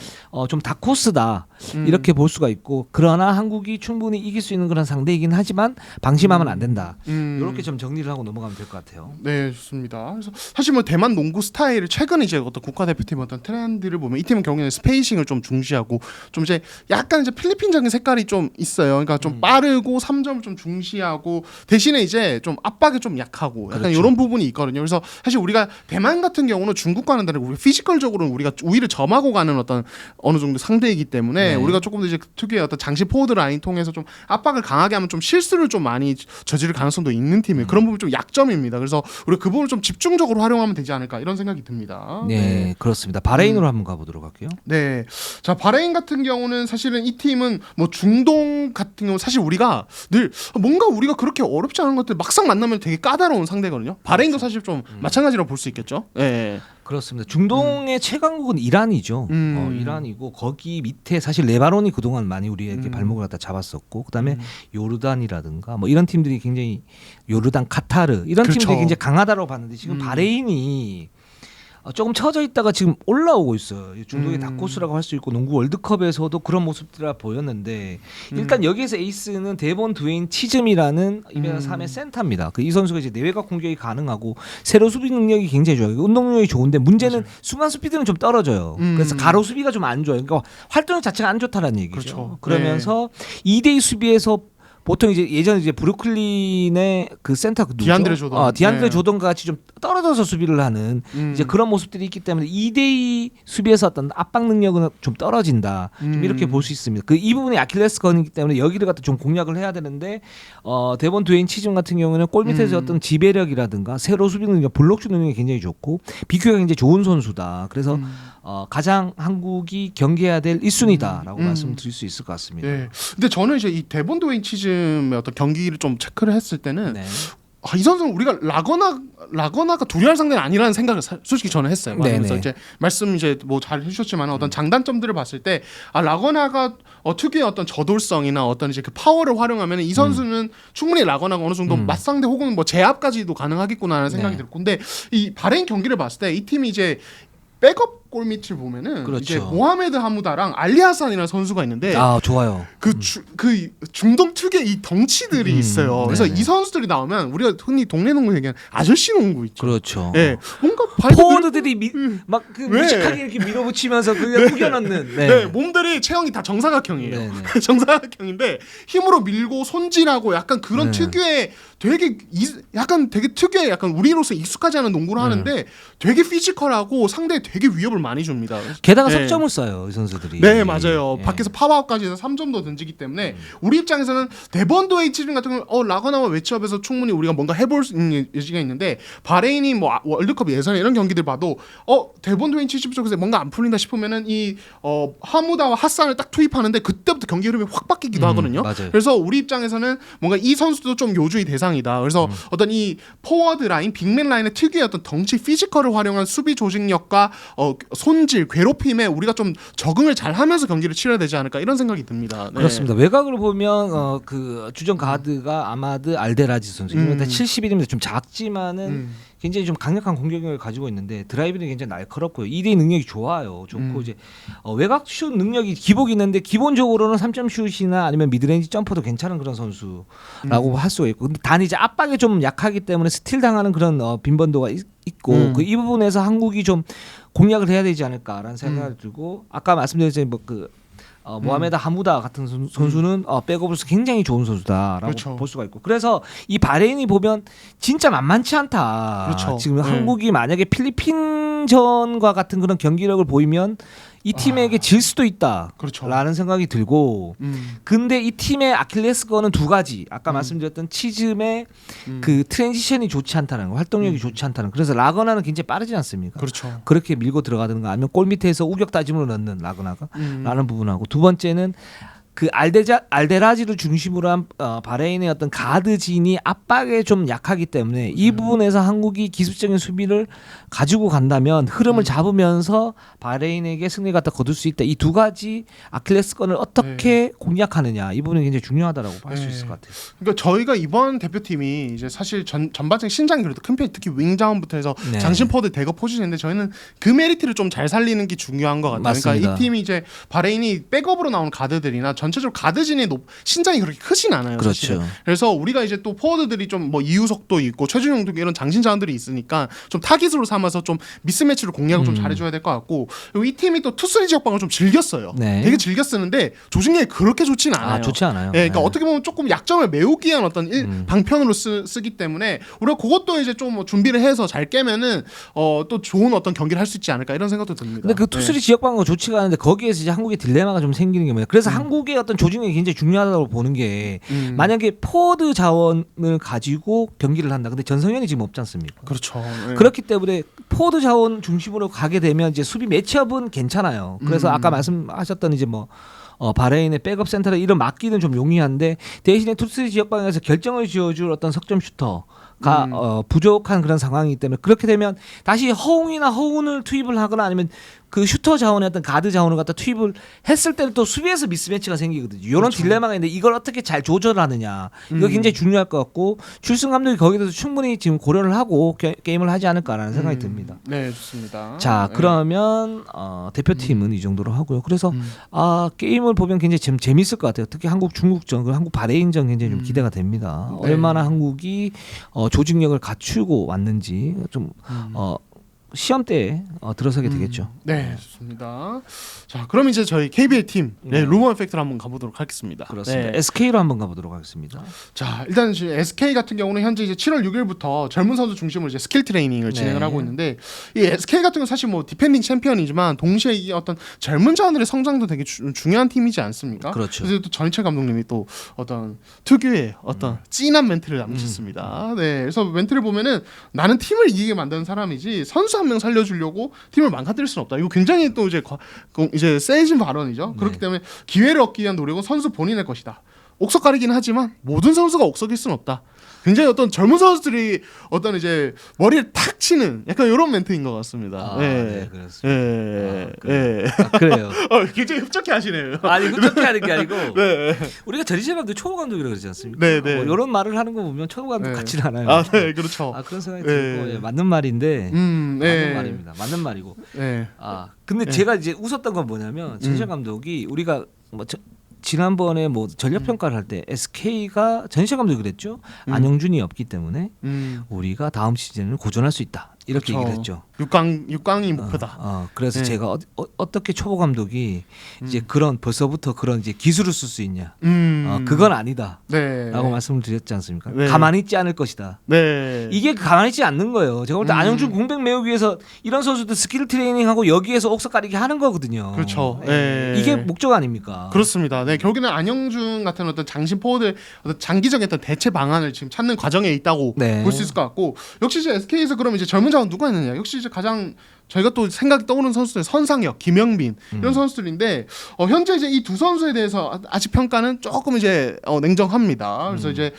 좀 다코스다 이렇게 볼 수가 있고 그러나 한국이 충분히 이길 수 있는 그런 상대이긴 하지만 방심하면 안 된다. 이렇게 좀 정리를 하고 넘어가면 될 것 같아요. 네, 좋습니다. 그래서 사실 뭐 대만 농구 스타일을 최근 이제 어떤 국가대표팀 어떤 트렌드를 보면 이 팀은 경우에는 스페이싱을 좀 중시하고 좀 이제 약간 이제 필리핀적인 색깔이 좀 있어요. 그러니까 좀 빠르고 3점을 좀 중시하고 대신에 이제 좀 압박에 좀 약하고 약간 그렇죠. 이런 부분이 있거든요. 그래서 사실 우리가 대만 같은 경우는 중국과는 다르고 우리 피지컬적으로는 우리가 우위를 점하고 가는 어떤 어느 정도 상대이기 때문에 네. 우리가 조금 더 이제 특유의 어떤 장시 포워드 라인 통해서 좀 압박을 강하게 하면 좀 실수를 좀 많이 저지를 가능성도 있는 팀이에요. 그런 부분 좀 약점입니다. 그래서 우리가 그 부분을 좀 집중적으로 활용하면 되지 않을까 이런 생각이 듭니다. 네, 그렇습니다. 바레인으로 한번 가보도록 할게요. 네. 자, 바레인 같은 경우는 사실은 이 팀은 뭐 중동 같은 경우 사실 우리가 늘 뭔가 우리가 그렇게 어렵지 않은 것들 막상 만나면 되게 까다로운 상대거든요. 바레인도 사실 좀 마찬가지로 볼 수 있겠죠. 네. 그렇습니다. 중동의 최강국은 이란이죠. 이란이고 거기 밑에 사실 레바논이 그동안 많이 우리에게 발목을 갖다 잡았었고 그다음에 요르단이라든가 뭐 이런 팀들이 굉장히 요르단, 카타르 이런 그렇죠. 팀들이 굉장히 강하다고 봤는데 지금 바레인이 조금 처져 있다가 지금 올라오고 있어요. 중동의 다코스라고 할 수 있고 농구 월드컵에서도 그런 모습들이 보였는데 일단 여기에서 에이스는 데본 드웨인 치즘이라는 이메다 3의 센터입니다. 이 선수가 이제 내외곽 공격이 가능하고 세로 수비 능력이 굉장히 좋아요. 운동 능력이 좋은데 문제는 맞아요. 순간 스피드는 좀 떨어져요. 그래서 가로 수비가 좀 안 좋아요. 그러니까 활동 자체가 안 좋다라는 얘기죠. 그렇죠. 그러면서 2대2 수비에서 보통 이제 예전 이제 브루클린의 그 센터 누구죠? 디안드레 조던. 디안드레 네. 조던과 같이 좀 떨어져서 수비를 하는 이제 그런 모습들이 있기 때문에 2대2 수비에서 어떤 압박 능력은 좀 떨어진다. 좀 이렇게 볼 수 있습니다. 이 부분이 아킬레스건이기 때문에 여기를 갖다 좀 공략을 해야 되는데 데본 드웨인 치즘 같은 경우는 골 밑에서 어떤 지배력이라든가 세로 수비 능력, 블록슛 능력이 굉장히 좋고 비교가 굉장히 좋은 선수다. 그래서 가장 한국이 경계해야 될 1순위다라고 말씀드릴 수 있을 것 같습니다. 네. 근데 저는 이제 이 데본 드웨인 치즘의 어떤 경기를 좀 체크를 했을 때는 네. 이 선수는 우리가 라거나가 두려할 상대는 아니라는 생각을 솔직히 저는 했어요. 그래서 이제 말씀 이제 뭐 잘 해주셨지만 어떤 장단점들을 봤을 때 라거나가 특유의 어떤 저돌성이나 어떤 이제 그 파워를 활용하면 이 선수는 충분히 라거나가 어느 정도 맞상대 혹은 뭐 제압까지도 가능하겠구나라는 생각이 네. 들었고, 근데 이 바레인 경기를 봤을 때 이 팀이 이제 백업 골밑을 보면은 그렇죠. 이제 모하메드 하무다랑 알리 하산이라는 선수가 있는데 좋아요. 그 중동 특유의 이 덩치들이 있어요. 그래서 네네. 이 선수들이 나오면 우리가 흔히 동네 농구 얘기하는 아저씨 농구 있죠. 그렇죠. 네, 뭔가 포워드들이 막그 네. 묵직하게 이렇게 밀어붙이면서 그냥 구겨넣는. 네. 네, 몸들이 체형이 다 정사각형이에요. 네네. 정사각형인데 힘으로 밀고 손질하고 약간 그런 네. 특유의 약간 되게 특유의 약간 우리로서 익숙하지 않은 농구를 하는데 되게 피지컬하고 상대에 되게 위협을 많이 줍니다. 게다가 네. 석점을 쏴요, 이 선수들이. 네, 맞아요. 예. 밖에서 팝아웃까지 해서 3점도 던지기 때문에 우리 입장에서는 데본 드웨인 치즘 같은 경우는 라거나와 매치업에서 충분히 우리가 뭔가 해볼 수 있는 여지가 있는데 바레인이 뭐 월드컵 예선에 이런 경기들 봐도 데본 드웨인 치즘 쪽에서 뭔가 안 풀린다 싶으면은 이 하무다와 하산을 딱 투입하는데 그때부터 경기 흐름이 확 바뀌기도 하거든요. 맞아요. 그래서 우리 입장에서는 뭔가 이 선수도 좀 요주의 대상이다. 그래서 어떤 이 포워드 라인, 빅맨 라인의 특유의 어떤 덩치 피지컬을 활용한 수비 조직력과 손질, 괴롭힘에 우리가 좀 적응을 잘 하면서 경기를 치러야 되지 않을까 이런 생각이 듭니다. 네. 그렇습니다. 외곽으로 보면 그 주전 가드가 아마드 알데라지 선수. 71입니다. 좀 작지만은 굉장히 좀 강력한 공격력을 가지고 있는데 드라이브는 굉장히 날카롭고요. 2대2 능력이 좋아요. 좋고 이제 외곽 슛 능력이 기복이 있는데 기본적으로는 3점 슛이나 아니면 미드레인지 점퍼도 괜찮은 그런 선수라고 할 수가 있고, 근데 단 이제 압박에 좀 약하기 때문에 스틸 당하는 그런 빈번도가 있고 이 부분에서 한국이 좀 공략을 해야 되지 않을까라는 생각이 들고, 아까 말씀드렸듯이 모하메드 하무다 같은 선수는 백업으로서 굉장히 좋은 선수다라고 그렇죠. 볼 수가 있고, 그래서 이 바레인이 보면 진짜 만만치 않다. 그렇죠. 지금 한국이 만약에 필리핀전과 같은 그런 경기력을 보이면 이 팀에게 질 수도 있다. 그렇죠. 라는 생각이 들고 근데 이 팀의 아킬레스건은 두 가지. 아까 말씀드렸던 치즘의 그 트랜지션이 좋지 않다는 거, 활동력이 좋지 않다는 거. 그래서 라거나는 굉장히 빠르지 않습니까? 그렇죠. 그렇게 밀고 들어가는 거 아니면 골 밑에서 우격 따짐으로 넣는 라거나가 라는 부분하고 두 번째는 그 알데라지를 중심으로 한 바레인의 어떤 가드진이 압박에 좀 약하기 때문에 이 부분에서 한국이 기술적인 수비를 가지고 간다면 흐름을 잡으면서 바레인에게 승리를 갖다 거둘 수 있다. 이 두 가지 아킬레스건을 어떻게 공략하느냐 이 부분이 굉장히 중요하다라고 할 수 있을 것 같아요. 그러니까 저희가 이번 대표팀이 이제 사실 전반적인 신장이 그래도 큰 편, 특히 윙자운부터 해서 네. 장신 포드 대거 포지션인데 저희는 그 메리트를 좀 잘 살리는 게 중요한 것 같아요. 맞습니다. 그러니까 이 팀이 이제 바레인이 백업으로 나오는 가드들이나 전체적으로 가드진의 신장이 그렇게 크진 않아요. 그렇죠. 사실은. 그래서 우리가 이제 또 포워드들이 좀 뭐 이우석도 있고 최준용도 이런 장신 자원들이 있으니까 좀 타깃으로 삼아서 좀 미스매치를 공략을 좀 잘해줘야 될 것 같고 그리고 이 팀이 또 투쓰리 지역방을 좀 즐겨 써요. 네. 되게 즐겨 쓰는데 조직력이 그렇게 좋진 않아요. 좋지 않아요. 네, 그러니까 네. 어떻게 보면 조금 약점을 메우기 위한 어떤 방편으로 쓰기 때문에 우리가 그것도 이제 좀 뭐 준비를 해서 잘 깨면은 또 좋은 어떤 경기를 할 수 있지 않을까 이런 생각도 듭니다. 근데 그 투쓰리 지역 방어가 좋지가 않은데 거기에서 이제 한국의 딜레마가 좀 생기는 게 뭐예요? 그래서 한국의 어떤 조직력이 굉장히 중요하다고 보는 게 만약에 포워드 자원을 가지고 경기를 한다. 근데 전성현이 지금 없지 않습니까? 그렇죠. 네. 그렇기 때문에 포워드 자원 중심으로 가게 되면 이제 수비 매치업은 괜찮아요. 그래서 아까 말씀하셨던 이제 뭐 바레인의 백업 센터를 이런 맡기는 좀 용이한데 대신에 투쓰리 지역 방향에서 결정을 지어줄 어떤 석점 슈터가 부족한 그런 상황이기 때문에 그렇게 되면 다시 허웅이나 허운을 투입을 하거나 아니면 그 슈터 자원의 어떤 가드 자원을 갖다 투입을 했을 때는 또 수비에서 미스매치가 생기거든요. 이런 그렇죠. 딜레마가 있는데 이걸 어떻게 잘 조절하느냐 이거 굉장히 중요할 것 같고 출승 감독이 거기에 대해서 충분히 지금 고려를 하고 게임을 하지 않을까라는 생각이 듭니다. 네, 좋습니다. 자, 네. 그러면 대표팀은 이 정도로 하고요. 그래서 게임을 보면 굉장히 재밌을 것 같아요. 특히 한국 중국전, 그리고 한국 바레인전 굉장히 좀 기대가 됩니다. 네. 얼마나 한국이 조직력을 갖추고 왔는지 좀 시험대에 들어서게 되겠죠. 네, 좋습니다. 자, 그럼 이제 저희 KBL 팀 루머 이펙트로 한번 가보도록 하겠습니다. 그렇습니다. 네. SK로 한번 가보도록 하겠습니다. 자, 일단 SK 같은 경우는 현재 이제 7월 6일부터 젊은 선수 중심으로 이제 스킬 트레이닝을 진행을 하고 있는데 이 SK 같은 경우 사실 뭐 디펜딩 챔피언이지만 동시에 이 어떤 젊은 자원들의 성장도 되게 중요한 팀이지 않습니까? 그렇죠. 그래서 또 전희철 감독님이 또 어떤 특유의 어떤 찐한 멘트를 남기셨습니다. 네, 그래서 멘트를 보면은 나는 팀을 이기게 만드는 사람이지 선수 한 명 살려주려고 팀을 망가뜨릴 수는 없다. 이거 굉장히 또 이제 세진 발언이죠. 그렇기 때문에 기회를 얻기 위한 노력은 선수 본인의 것이다. 옥석 가리기는 하지만 모든 선수가 옥석일 수는 없다. 굉장히 어떤 젊은 선수들이 어떤 이제 머리를 탁 치는 약간 이런 멘트인 것 같습니다. 네, 그렇습니다. 그래요. 굉장히 흡족해 하시네요. 아니 그렇게 하는 게 아니고 네. 우리가 전희철 감독 초보 감독이라고 그러지 않습니까? 네, 네. 이런 말을 하는 거 보면 초보 감독 같지는 않아요. 네, 그렇죠. 그런 생각이 네. 들고 맞는 말인데 네. 맞는 말입니다. 맞는 말이고. 네. 근데 제가 이제 웃었던 건 뭐냐면 전희철 감독이 우리가 지난번에 뭐 전력 평가를 할 때 SK가 전희철 감독이 그랬죠. 안영준이 없기 때문에 우리가 다음 시즌을 고전할 수 있다. 이렇게 그렇죠. 얘기를 했죠. 6강이 목표다. 그래서 네. 제가 어떻게 초보 감독이 이제 벌써부터 그런 이제 기술을 쓸 수 있냐? 그건 아니다라고 네. 말씀을 드렸지 않습니까? 네. 가만히 있지 않을 것이다. 네. 이게 가만히 있지 않는 거예요. 제가 볼 때 안영준 공백 메우기 위해서 이런 선수들 스킬 트레이닝하고 여기에서 옥석 가리기 하는 거거든요. 그렇죠. 네. 이게 목적 아닙니까? 그렇습니다. 네, 결국에는 안영준 같은 어떤 장신 포워드 어떤 장기적인 어떤 대체 방안을 지금 찾는 과정에 있다고 네. 볼 수 있을 것 같고 역시 이제 SK에서 그러면 이제 젊은 자원 누가 있느냐? 역시 이제 가장 저희가 또 생각이 떠오르는 선수들 선상혁, 김영빈 이런 선수들인데 현재 이제 이 두 선수에 대해서 아직 평가는 조금 이제 냉정합니다. 그래서 이제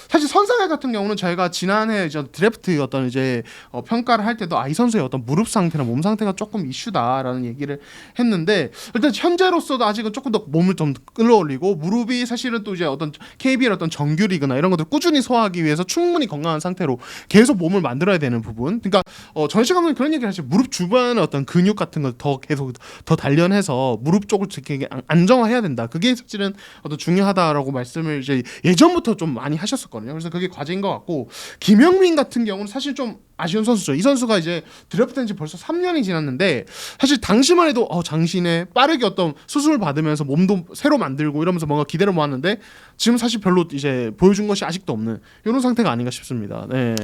사실 선상혁 같은 경우는 저희가 지난해 이제 드래프트 어떤 이제 평가를 할 때도 이 선수의 어떤 무릎 상태나 몸 상태가 조금 이슈다라는 얘기를 했는데 일단 현재로서도 아직은 조금 더 몸을 좀 끌어올리고 무릎이 사실은 또 이제 어떤 KBL 어떤 정규 리그나 이런 것들 꾸준히 소화하기 위해서 충분히 건강한 상태로 계속 몸을 만들어야 되는 부분. 그러니까 전시 감독님 그런 얘기를 하시죠. 무릎 주변의 어떤 근육 같은 걸 더 계속 더 단련해서 무릎 쪽을 되게 안정화해야 된다. 그게 사실은 어떤 중요하다라고 말씀을 이제 예전부터 좀 많이 하셨었거든요. 그래서 그게 과제인 것 같고 김영민 같은 경우는 사실 좀 아쉬운 선수죠. 이 선수가 이제 드래프트된 지 벌써 3년이 지났는데 사실 당시만 해도 장신에 빠르게 어떤 수술을 받으면서 몸도 새로 만들고 이러면서 뭔가 기대를 모았는데 지금 사실 별로 이제 보여준 것이 아직도 없는 이런 상태가 아닌가 싶습니다. 네.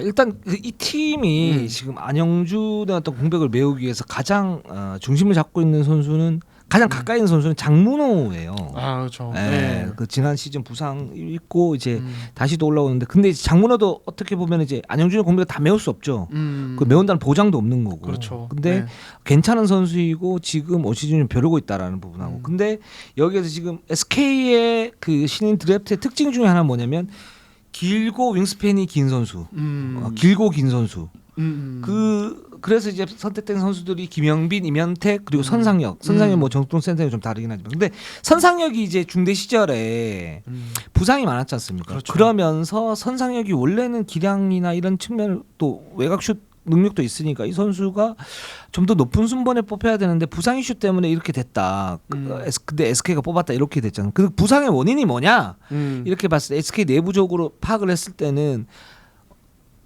일단 이 팀이 지금 안영준의 어떤 공백을 메우기 위해서 가장 중심을 잡고 있는 선수는 가장 가까이 있는 선수는 장문호예요. 그렇죠. 네. 그 지난 시즌 부상 있고 이제 다시 또 올라오는데 근데 이제 장문호도 어떻게 보면 이제 안영준의 공백을 다 메울 수 없죠. 그 메운다는 보장도 없는 거고. 그렇죠. 근데 괜찮은 선수이고 지금 올 시즌 벼르고 있다라는 부분하고. 근데 여기에서 지금 SK의 그 신인 드래프트의 특징 중에 하나는 뭐냐면 길고 윙스팬이 긴 선수. 길고 긴 선수. 그래서 이제 선택된 선수들이 김영빈, 이면택 그리고 선상혁 뭐 정통 센터가 좀 다르긴 하지만 근데 선상혁이 이제 중대 시절에 부상이 많았지 않습니까? 그렇죠. 그러면서 선상혁이 원래는 기량이나 이런 측면을 또 외곽슛 능력도 있으니까 이 선수가 좀 더 높은 순번에 뽑혀야 되는데 부상 이슈 때문에 이렇게 됐다. 근데 SK가 뽑았다 이렇게 됐잖아요. 그 부상의 원인이 뭐냐? 이렇게 봤을 때 SK 내부적으로 파악을 했을 때는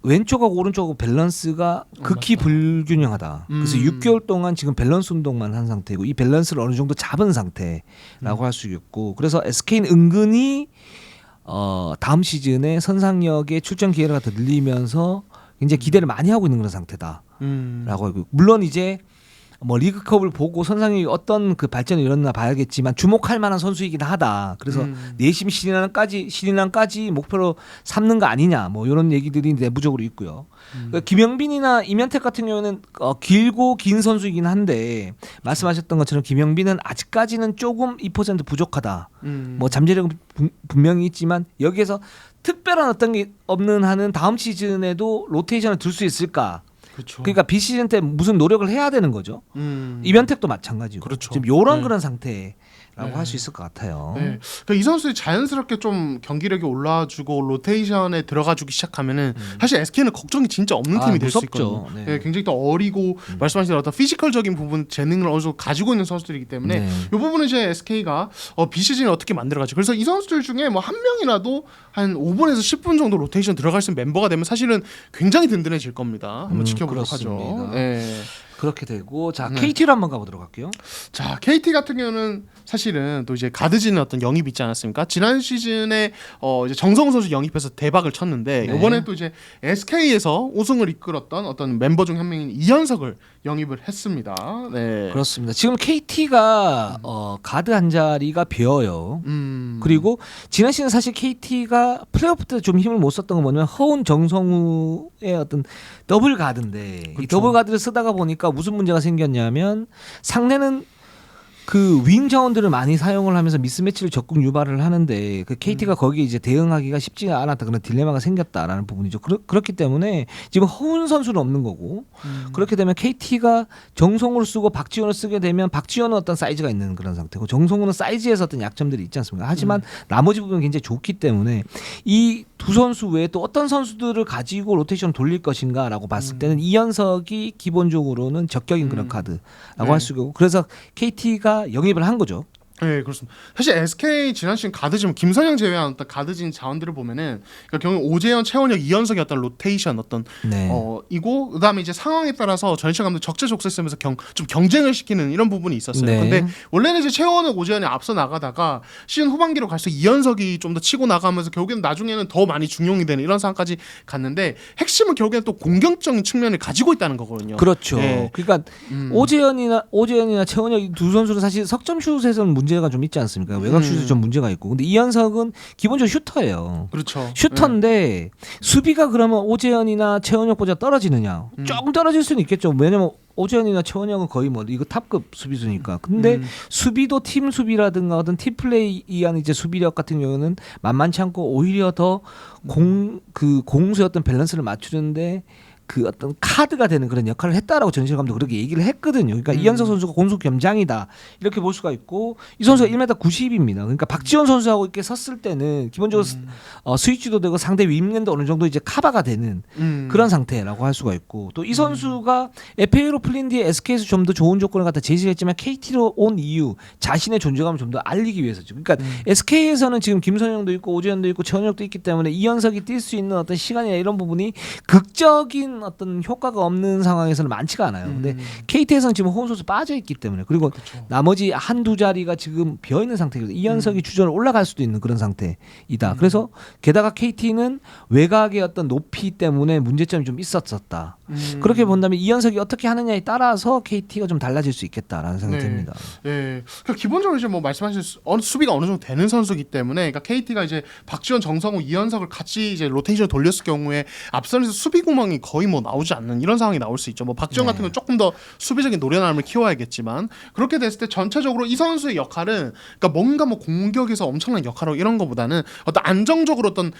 왼쪽하고 오른쪽하고 밸런스가 극히 불균형하다. 그래서 6개월 동안 지금 밸런스 운동만 한 상태고 이 밸런스를 어느 정도 잡은 상태라고 할 수 있고 그래서 SK는 은근히 다음 시즌에 선상역의 출전 기회가 더 늘리면서 굉장히 기대를 많이 하고 있는 그런 상태다라고 하고 물론 이제 뭐 리그컵을 보고 선상이 어떤 그 발전이 일어나 봐야겠지만 주목할 만한 선수이긴 하다. 그래서 내심 신인왕까지 목표로 삼는 거 아니냐. 뭐 이런 얘기들이 내부적으로 있고요. 그러니까 김영빈이나 이면택 같은 경우는 길고 긴 선수이긴 한데 말씀하셨던 것처럼 김영빈은 아직까지는 조금 2% 부족하다. 뭐 잠재력은 분명히 있지만 여기에서 특별한 어떤 게 없는 한은 다음 시즌에도 로테이션을 둘 수 있을까? 그렇죠. 그러니까 비시즌 때 무슨 노력을 해야 되는 거죠. 이면택도 마찬가지고. 그렇죠. 지금 이런 그런 상태라고 할 수 있을 것 같아요. 네. 그러니까 이 선수들이 자연스럽게 좀 경기력이 올라와주고 로테이션에 들어가주기 시작하면은 사실 SK는 걱정이 진짜 없는 팀이 될 수 있거든요. 네. 네, 굉장히 또 어리고 말씀하신 대로 어떤 피지컬적인 부분 재능을 어느 정도 가지고 있는 선수들이기 때문에 네. 이 부분은 이제 SK가 비시즌을 어떻게 만들어가지. 그래서 이 선수들 중에 뭐 한 명이라도 한 5분에서 10분 정도 로테이션 들어갈 수 있는 멤버가 되면 사실은 굉장히 든든해질 겁니다. 한번 지켜보도록 그렇습니다. 하죠. 네. 그렇게 되고 자 KT로 한번 가보도록 할게요. 자 KT 같은 경우는 사실은 또 이제 가드진의 어떤 영입이 있지 않았습니까? 지난 시즌에 이제 정성훈 선수 영입해서 대박을 쳤는데 네. 이번에 또 이제 SK에서 우승을 이끌었던 어떤 멤버 중 한 명인 이현석을 영입을 했습니다. 네. 그렇습니다. 지금 KT가 가드 한 자리가 비어요. 그리고 지난 시즌 사실 KT가 플레이오프 때 좀 힘을 못 썼던 건 뭐냐면 허운 정성우의 어떤 더블 가드인데 이 더블 가드를 쓰다가 보니까 무슨 문제가 생겼냐면 상대는 그 윙 자원들을 많이 사용을 하면서 미스매치를 적극 유발을 하는데 그 KT가 거기에 이제 대응하기가 쉽지가 않았다 그런 딜레마가 생겼다라는 부분이죠. 그렇기 때문에 지금 허운 선수는 없는 거고 그렇게 되면 KT가 정성우를 쓰고 박지원을 쓰게 되면 박지원은 어떤 사이즈가 있는 그런 상태고 정성우는 사이즈에서 어떤 약점들이 있지 않습니까? 하지만 나머지 부분은 굉장히 좋기 때문에 이 두 선수 외에 또 어떤 선수들을 가지고 로테이션 돌릴 것인가라고 봤을 때는 이현석이 기본적으로는 적격인 그런 카드라고 할 수 있고 그래서 KT가 영입을 한 거죠. 네, 그렇습니다. 사실 SK 지난 시즌 가드진 김선영 제외한 어떤 가드진 자원들을 보면은 그러니까 경우 오재현, 최원혁, 이현석이 어떤 로테이션 어떤 이고 그다음에 이제 상황에 따라서 전희철 감독 적재적소에 좀 경쟁을 시키는 이런 부분이 있었어요. 네. 근데 원래는 이제 최원혁, 오재현이 앞서 나가다가 시즌 후반기로 갈수록 이현석이 좀 더 치고 나가면서 결국에는 나중에는 더 많이 중용이 되는 이런 상황까지 갔는데 핵심은 결국에는 또 공격적인 측면을 가지고 있다는 거거든요. 그렇죠. 네. 그러니까 오재현이나 최원혁 두 선수는 사실 석점슛에서는 문제가 좀 있지 않습니까? 외곽슛이 좀 문제가 있고. 근데 이현석은 기본적으로 슈터예요. 그렇죠. 슈터인데 수비가 그러면 오재현이나 최원혁보다 떨어지느냐? 조금 떨어질 수는 있겠죠. 왜냐면 오재현이나 최원혁은 거의 뭐 이거 탑급 수비수니까. 근데 수비도 팀 수비라든가 어떤 팀 플레이한 이제 수비력 같은 경우는 만만치 않고 오히려 더 공수의 어떤 밸런스를 맞추는데 그 어떤 카드가 되는 그런 역할을 했다라고 전시현 감독 그렇게 얘기를 했거든요. 그러니까 이현석 선수가 공수 겸장이다 이렇게 볼 수가 있고 이 선수가 1m 90입니다. 그러니까 박지원 선수하고 이렇게 섰을 때는 기본적으로 스위치도 되고 상대 윗면도 어느 정도 이제 커버가 되는 그런 상태라고 할 수가 있고 또 이 선수가 FA로 풀린 뒤에 SK에서 좀 더 좋은 조건을 갖다 제시했지만 KT로 온 이유 자신의 존재감을 좀 더 알리기 위해서죠. 그러니까 SK에서는 지금 김선영도 있고 오재현도 있고 전혁도 있기 때문에 이현석이 뛸 수 있는 어떤 시간이나 이런 부분이 극적인 어떤 효과가 없는 상황에서는 많지가 않아요. 근데 KT에서는 지금 호흡 선수 빠져 있기 때문에 그리고 나머지 한두 자리가 지금 비어 있는 상태거든요. 이현석이 주전으로 올라갈 수도 있는 그런 상태이다. 그래서 게다가 KT는 외곽의 어떤 높이 때문에 문제점이 좀 있었었다. 그렇게 본다면 이현석이 어떻게 하느냐에 따라서 KT가 좀 달라질 수 있겠다라는 생각이 듭니다. 네. 그러니까 기본적으로 이제 뭐 말씀하신 수비가 어느 정도 되는 선수이기 때문에 그러니까 KT가 이제 박지원, 정성호, 이현석을 같이 이제 로테이션 돌렸을 경우에 앞선에서 수비 구멍이 거의 뭐 나오지 않는 이런 상황이 나올 수 있죠. 뭐 박지원 같은 건 조금 더 수비적인 노련함을 키워야겠지만 그렇게 됐을 때 전체적으로 이 선수의 역할은 그러니까 뭔가 뭐 공격에서 엄청난 역할을 이런 거보다는 어떤 안정적으로 어떤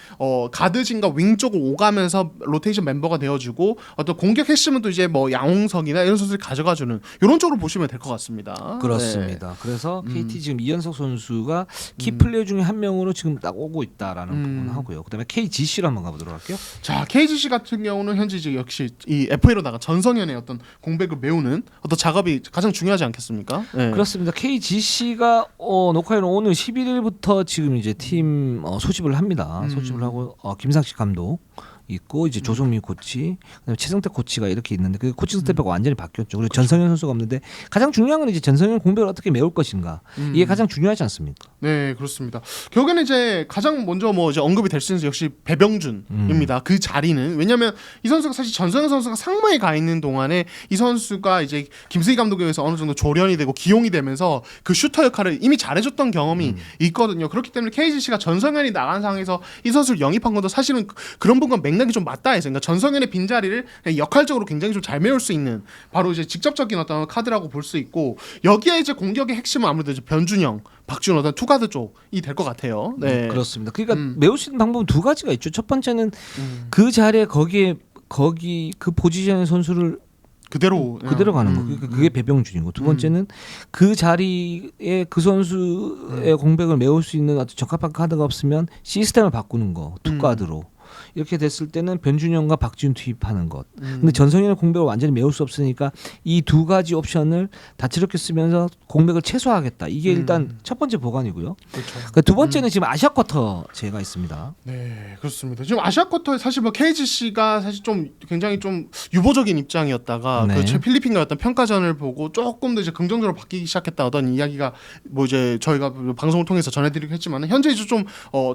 가드진과 윙 쪽을 오가면서 로테이션 멤버가 되어주고 어떤 공격 핵심은 또 이제 뭐 양홍석이나 이런 선수를 가져가주는 이런 쪽으로 보시면 될 것 같습니다. 그렇습니다. 네. 그래서 KT 지금 이현석 선수가 키플레이어 중에 한 명으로 지금 딱 오고 있다라는 부분 하고요. 그다음에 KGC로 한번 가보도록 할게요. 자, KGC 같은 경우는 현재 이제 역시 이 FA로 나가 전성현의 어떤 공백을 메우는 어떤 작업이 가장 중요하지 않겠습니까? 네. 그렇습니다. KGC가 녹화일은 오늘 11일부터 지금 이제 팀 소집을 합니다. 소집을 하고 김상식 감독 있고 이제 조성민 코치, 그다음에 최성태 코치가 이렇게 있는데 그 코칭 스태프가 완전히 바뀌었죠. 그리고 전성현 선수가 없는데 가장 중요한 건 이제 전성현 공백을 어떻게 메울 것인가 이게 가장 중요하지 않습니까? 네, 그렇습니다. 결국에는 이제 가장 먼저 뭐 이제 언급이 될 수 있는 역시 배병준입니다. 그 자리는 왜냐하면 이 선수가 사실 전성현 선수가 상무에 가 있는 동안에 이 선수가 이제 김승희 감독에 의해서 어느 정도 조련이 되고 기용이 되면서 그 슈터 역할을 이미 잘해줬던 경험이 있거든요. 그렇기 때문에 KGC가 전성현이 나간 상황에서 이 선수를 영입한 것도 사실은 그런 부분과 맥락이 좀 맞다 해서 그러니까 전성현의 빈자리를 역할적으로 굉장히 좀 잘 메울 수 있는 바로 이제 직접적인 어떤 카드라고 볼 수 있고 여기에 이제 공격의 핵심은 아무래도 이제 변준영, 박지훈 어떤 투가드 쪽이 될 것 같아요. 네, 그렇습니다. 그러니까 메울 수 있는 방법은 두 가지가 있죠. 첫 번째는 그 자리에 거기 그 포지션의 선수를 그대로 가는 거. 그러니까 그게 배병준이고 두 번째는 그 자리에 그 선수의 공백을 메울 수 있는 어떤 적합한 카드가 없으면 시스템을 바꾸는 거 투가드로. 이렇게 됐을 때는 변준영과 박지훈 투입하는 것. 근데 전성현의 공백을 완전히 메울 수 없으니까 이 두 가지 옵션을 다채롭게 쓰면서 공백을 최소화하겠다. 이게 일단 첫 번째 보관이고요. 그렇죠. 그러니까 두 번째는 지금 아시아 쿼터 제가 있습니다. 네, 그렇습니다. 지금 아시아 쿼터에 사실 뭐 KGC가 사실 좀 굉장히 좀 유보적인 입장이었다가 네. 그 필리핀과 어떤 평가전을 보고 조금 더 이제 긍정적으로 바뀌기 시작했다 어떤 이야기가 뭐 이제 저희가 방송을 통해서 전해드리긴 했지만 현재 이제 좀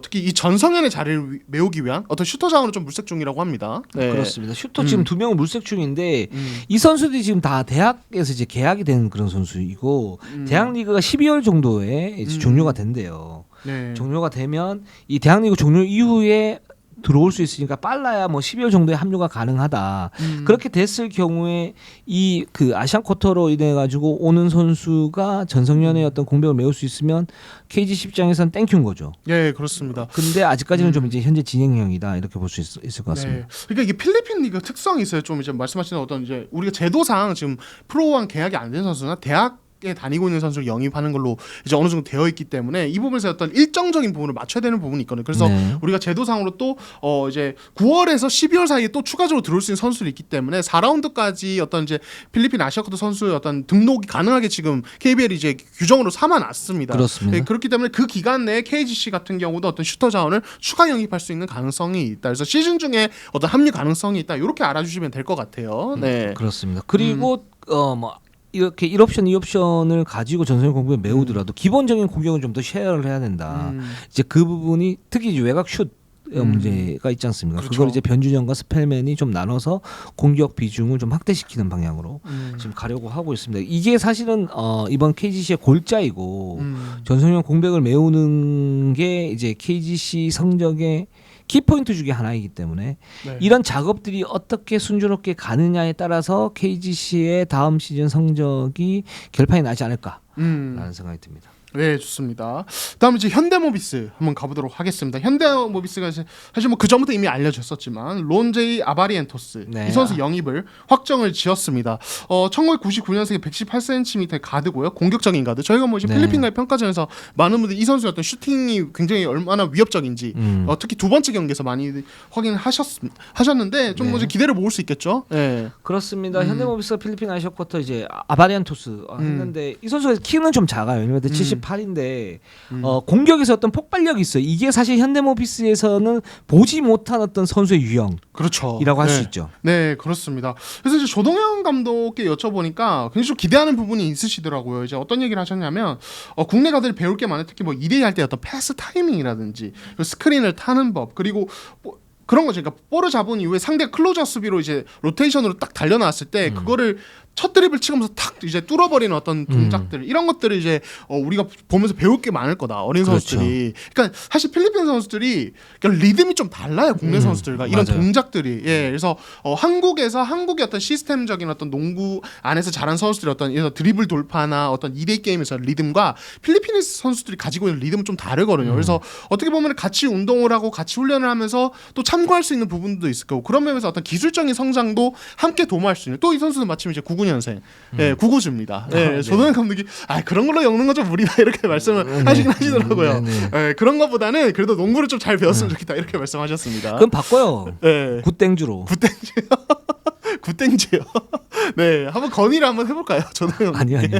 특히 이 전성현의 자리를 메우기 위한 어떤 슈터장으로 좀 물색 중이라고 합니다. 네. 그렇습니다. 슈터 지금 두 명은 물색 중인데 이 선수들이 지금 다 대학에서 이제 계약이 된 그런 선수이고 대학 리그가 12월 정도에 이제 종료가 된대요. 네. 종료가 되면 이 대학 리그 종료 이후에 들어올 수 있으니까 빨라야 뭐 12월 정도에 합류가 가능하다. 그렇게 됐을 경우에 이 그 아시안 쿼터로 인해 가지고 오는 선수가 전성현의 어떤 공백을 메울 수 있으면 KGC 입장에서는 땡큐인 거죠. 네, 그렇습니다. 근데 아직까지는 좀 이제 현재 진행형이다 이렇게 볼 수 있을 것 같습니다. 네. 그러니까 이게 필리핀 리그 특성이 있어요. 좀 이제 말씀하시는 어떤 이제 우리가 제도상 지금 프로랑 계약이 안 된 선수나 대학에 다니고 있는 선수를 영입하는 걸로 이제 어느 정도 되어 있기 때문에 이 부분에서 어떤 일정적인 부분을 맞춰야 되는 부분이 있거든요. 그래서 네. 우리가 제도상으로 또 이제 9월에서 12월 사이에 또 추가적으로 들어올 수 있는 선수들이 있기 때문에 4라운드까지 어떤 이제 필리핀 아시아컵 선수의 어떤 등록이 가능하게 지금 KBL이 이제 규정으로 삼아놨습니다. 그렇습니다. 네, 그렇기 때문에 그 기간 내에 KGC 같은 경우도 어떤 슈터 자원을 추가 영입할 수 있는 가능성이 있다. 그래서 시즌 중에 어떤 합류 가능성이 있다. 이렇게 알아주시면 될 것 같아요. 네. 그렇습니다. 그리고 뭐 이렇게 1옵션, 2옵션을 가지고 전성현 공격을 메우더라도 기본적인 공격은 좀 더 쉐어를 해야 된다. 이제 그 부분이 특히 이제 외곽 슛 문제가 있지 않습니까? 그렇죠. 그걸 이제 변준영과 스펠맨이 좀 나눠서 공격 비중을 좀 확대시키는 방향으로 지금 가려고 하고 있습니다. 이게 사실은 이번 KGC의 골자이고 전성현 공백을 메우는 게 이제 KGC 성적의 키포인트 중에 하나이기 때문에 네. 이런 작업들이 어떻게 순조롭게 가느냐에 따라서 KGC의 다음 시즌 성적이 결판이 나지 않을까라는 생각이 듭니다. 네, 좋습니다. 다음 이제 현대모비스 한번 가보도록 하겠습니다. 현대모비스가 사실 뭐 그 전부터 이미 알려졌었지만 론제이 아바리엔토스 네. 이 선수 영입을 확정을 지었습니다. 1999년생에 118cm 가드고요. 공격적인 가드. 저희가 뭐 이제 네. 필리핀과의 평가전에서 많은 분들이 이 선수의 어떤 슈팅이 굉장히 얼마나 위협적인지 특히 두 번째 경기에서 많이 확인하셨는데 좀 네. 뭐 이제 기대를 모을 수 있겠죠. 네. 그렇습니다. 현대모비스가 필리핀 아시아쿼터 이제 아바리안토스 했는데 이 선수가 키는 좀 작아요. 1m 78인데 공격에서 어떤 폭발력이 있어요. 이게 사실 현대모비스에서는 보지 못한 어떤 선수의 유형이라고 그렇죠. 할 네. 수 있죠. 네, 그렇습니다. 그래서 이제 조동현 감독께 여쭤보니까 굉장히 좀 기대하는 부분이 있으시더라고요. 이제 어떤 얘기를 하셨냐면 국내 가들이 배울 게 많아요. 특히 뭐 2대2 할 때 어떤 패스 타이밍이라든지 스크린을 타는 법 그리고 그런 거죠. 그러니까 볼을 잡은 이후에 상대 클로저 수비로 이제 로테이션으로 딱 달려나왔을 때 그거를 첫 드립을 치면서 탁 이제 뚫어버리는 어떤 동작들 이런 것들을 이제 우리가 보면서 배울 게 많을 거다 어린 그렇죠. 선수들이. 그러니까 사실 필리핀 선수들이 그러니까 리듬이 좀 달라요 국내 선수들과 이런 맞아요. 동작들이. 예, 그래서 한국에서 한국의 어떤 시스템적인 어떤 농구 안에서 잘한 선수들이 어떤 이런 드리블 돌파나 어떤 2대2 게임에서 리듬과 필리핀 선수들이 가지고 있는 리듬은 좀 다르거든요. 그래서 어떻게 보면 같이 운동을 하고 같이 훈련을 하면서 또 참고할 수 있는 부분도 있을 거고 그런 면에서 어떤 기술적인 성장도 함께 도모할 수 있는. 또 이 선수는 마침 이제 99년생, 예, 99주입니다. 예, 네. 조동현 감독이 그런 걸로 엮는 건 좀 무리다 이렇게 말씀을 하시긴 하시더라고요. 예, 그런 것보다는 그래도 농구를 좀 잘 배웠으면 좋겠다 이렇게 말씀하셨습니다. 그럼 바꿔요. 예, 굿땡주로. 굿땡지요. 네, 한번 건의를 한번 해볼까요, 조동현? 아니요. 네.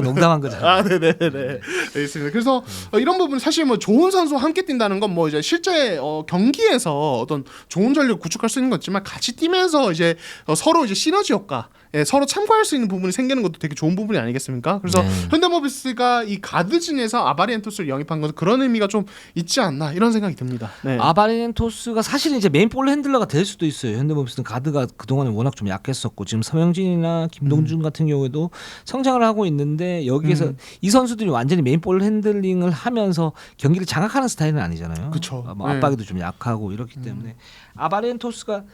농담한 거잖아. 네네네. 알겠습니다. 그래서 이런 부분 사실 뭐 좋은 선수 함께 뛴다는 건 뭐 이제 실제 경기에서 어떤 좋은 전력 구축할 수 있는 거지만 같이 뛰면서 이제 서로 이제 시너지 효과, 서로 참고할 수 있는 부분이 생기는 것도 되게 좋은 부분이 아니겠습니까? 그래서 네. 현대모비스가 이 가드진에서 아바리엔토스를 영입한 것은 그런 의미가 좀 있지 않나 이런 생각이 듭니다. 네. 아바리엔토스가 사실은 이제 메인 볼 핸들러가 될 수도 있어요. 현대모비스는 가드가 그동안에 워낙 좀 약했었고 지금 서명진이나 김동준 같은 경우에도 성장을 하고 있는데 여기에서 이 선수들이 완전히 메인 볼 핸들링을 하면서 경기를 장악하는 스타일은 아니잖아요. 그쵸. 뭐 네. 압박에도 좀 약하고 이렇기 때문에 아바리엔토스가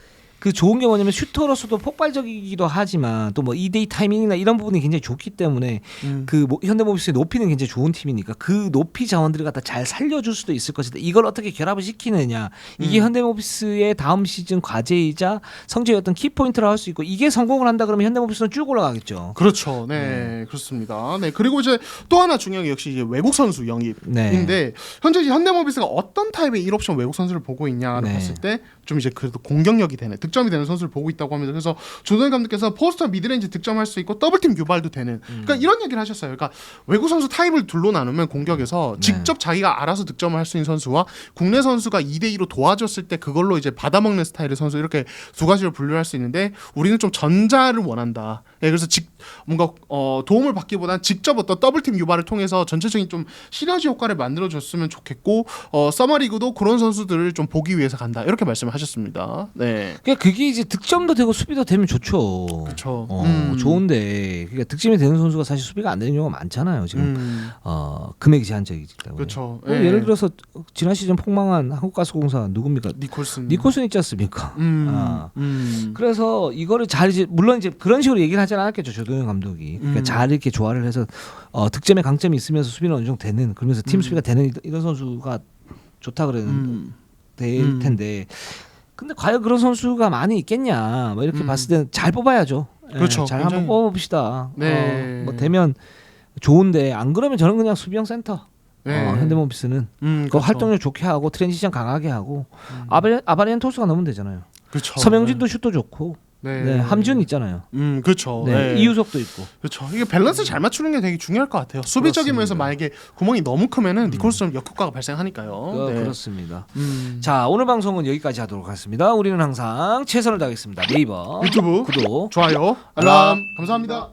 그 좋은 게 뭐냐면 슈터로서도 폭발적이기도 하지만 또 뭐 2대2 타이밍이나 이런 부분이 굉장히 좋기 때문에 그 현대모비스의 높이는 굉장히 좋은 팀이니까 그 높이 자원들을 갖다 잘 살려줄 수도 있을 것이다. 이걸 어떻게 결합을 시키느냐 이게 현대모비스의 다음 시즌 과제이자 성적의 어떤 키포인트라 할 수 있고 이게 성공을 한다 그러면 현대모비스는 쭉 올라가겠죠. 그렇죠. 네, 그렇습니다. 네, 그리고 이제 또 하나 중요한 게 역시 이제 외국 선수 영입인데 네. 현재 이제 현대모비스가 어떤 타입의 1옵션 외국 선수를 보고 있냐를 네. 봤을 때 좀 이제 그래도 공격력이 되는 득점이 되는 선수를 보고 있다고 합니다. 그래서 조던 감독께서 포스터 미드레인지 득점할 수 있고 더블팀 유발도 되는. 그러니까 이런 얘기를 하셨어요. 그러니까 외국 선수 타입을 둘로 나누면 공격에서 직접 자기가 알아서 득점을 할 수 있는 선수와 국내 선수가 2대2로 도와줬을 때 그걸로 이제 받아먹는 스타일의 선수 이렇게 두 가지로 분류할 수 있는데 우리는 좀 전자를 원한다. 네, 그래서 뭔가 도움을 받기보다는 직접 어떤 더블팀 유발을 통해서 전체적인 좀 시너지 효과를 만들어줬으면 좋겠고 서머리그도 그런 선수들을 좀 보기 위해서 간다 이렇게 말씀을 하셨습니다. 네, 그러니까 그게 이제 득점도 되고 수비도 되면 좋죠. 그렇죠. 좋은데 그러니까 득점이 되는 선수가 사실 수비가 안 되는 경우가 많잖아요. 지금 금액이 제한적이기 때문에. 그렇죠. 뭐 예를 들어서 지난 시즌 폭망한 한국가스공사 누굽니까? 니콜슨 있지 않습니까? 그래서 이거를 잘 이제 물론 이제 그런 식으로 얘기를 하지 않았겠죠 조동현 감독이. 그러니까 잘 이렇게 조화를 해서 득점에 강점이 있으면서 수비는 어느 정도 되는 그러면서 팀 수비가 되는 이런 선수가 좋다 그러는 될 텐데. 근데 과연 그런 선수가 많이 있겠냐? 뭐 이렇게 봤을 때는 잘 뽑아야죠. 그렇죠. 잘 한번 뽑아봅시다. 네. 뭐 되면 좋은데 안 그러면 저는 그냥 수비형 센터. 네. 현대모비스는 그 그렇죠. 활동력 좋게 하고 트랜지션 강하게 하고 아바리엔토스가 넣으면 되잖아요. 그렇죠. 서명진도 슛도 좋고 네. 함준 있잖아요. 그렇죠. 네. 이우석도 있고. 그렇죠. 이게 밸런스 잘 맞추는 게 되게 중요할 것 같아요. 수비적인 면에서 만약에 구멍이 너무 크면은 니콜스처럼 역효과가 발생하니까요. 네. 그렇습니다. 자, 오늘 방송은 여기까지 하도록 하겠습니다. 우리는 항상 최선을 다하겠습니다. 네이버 유튜브 구독 좋아요 알람 감사합니다.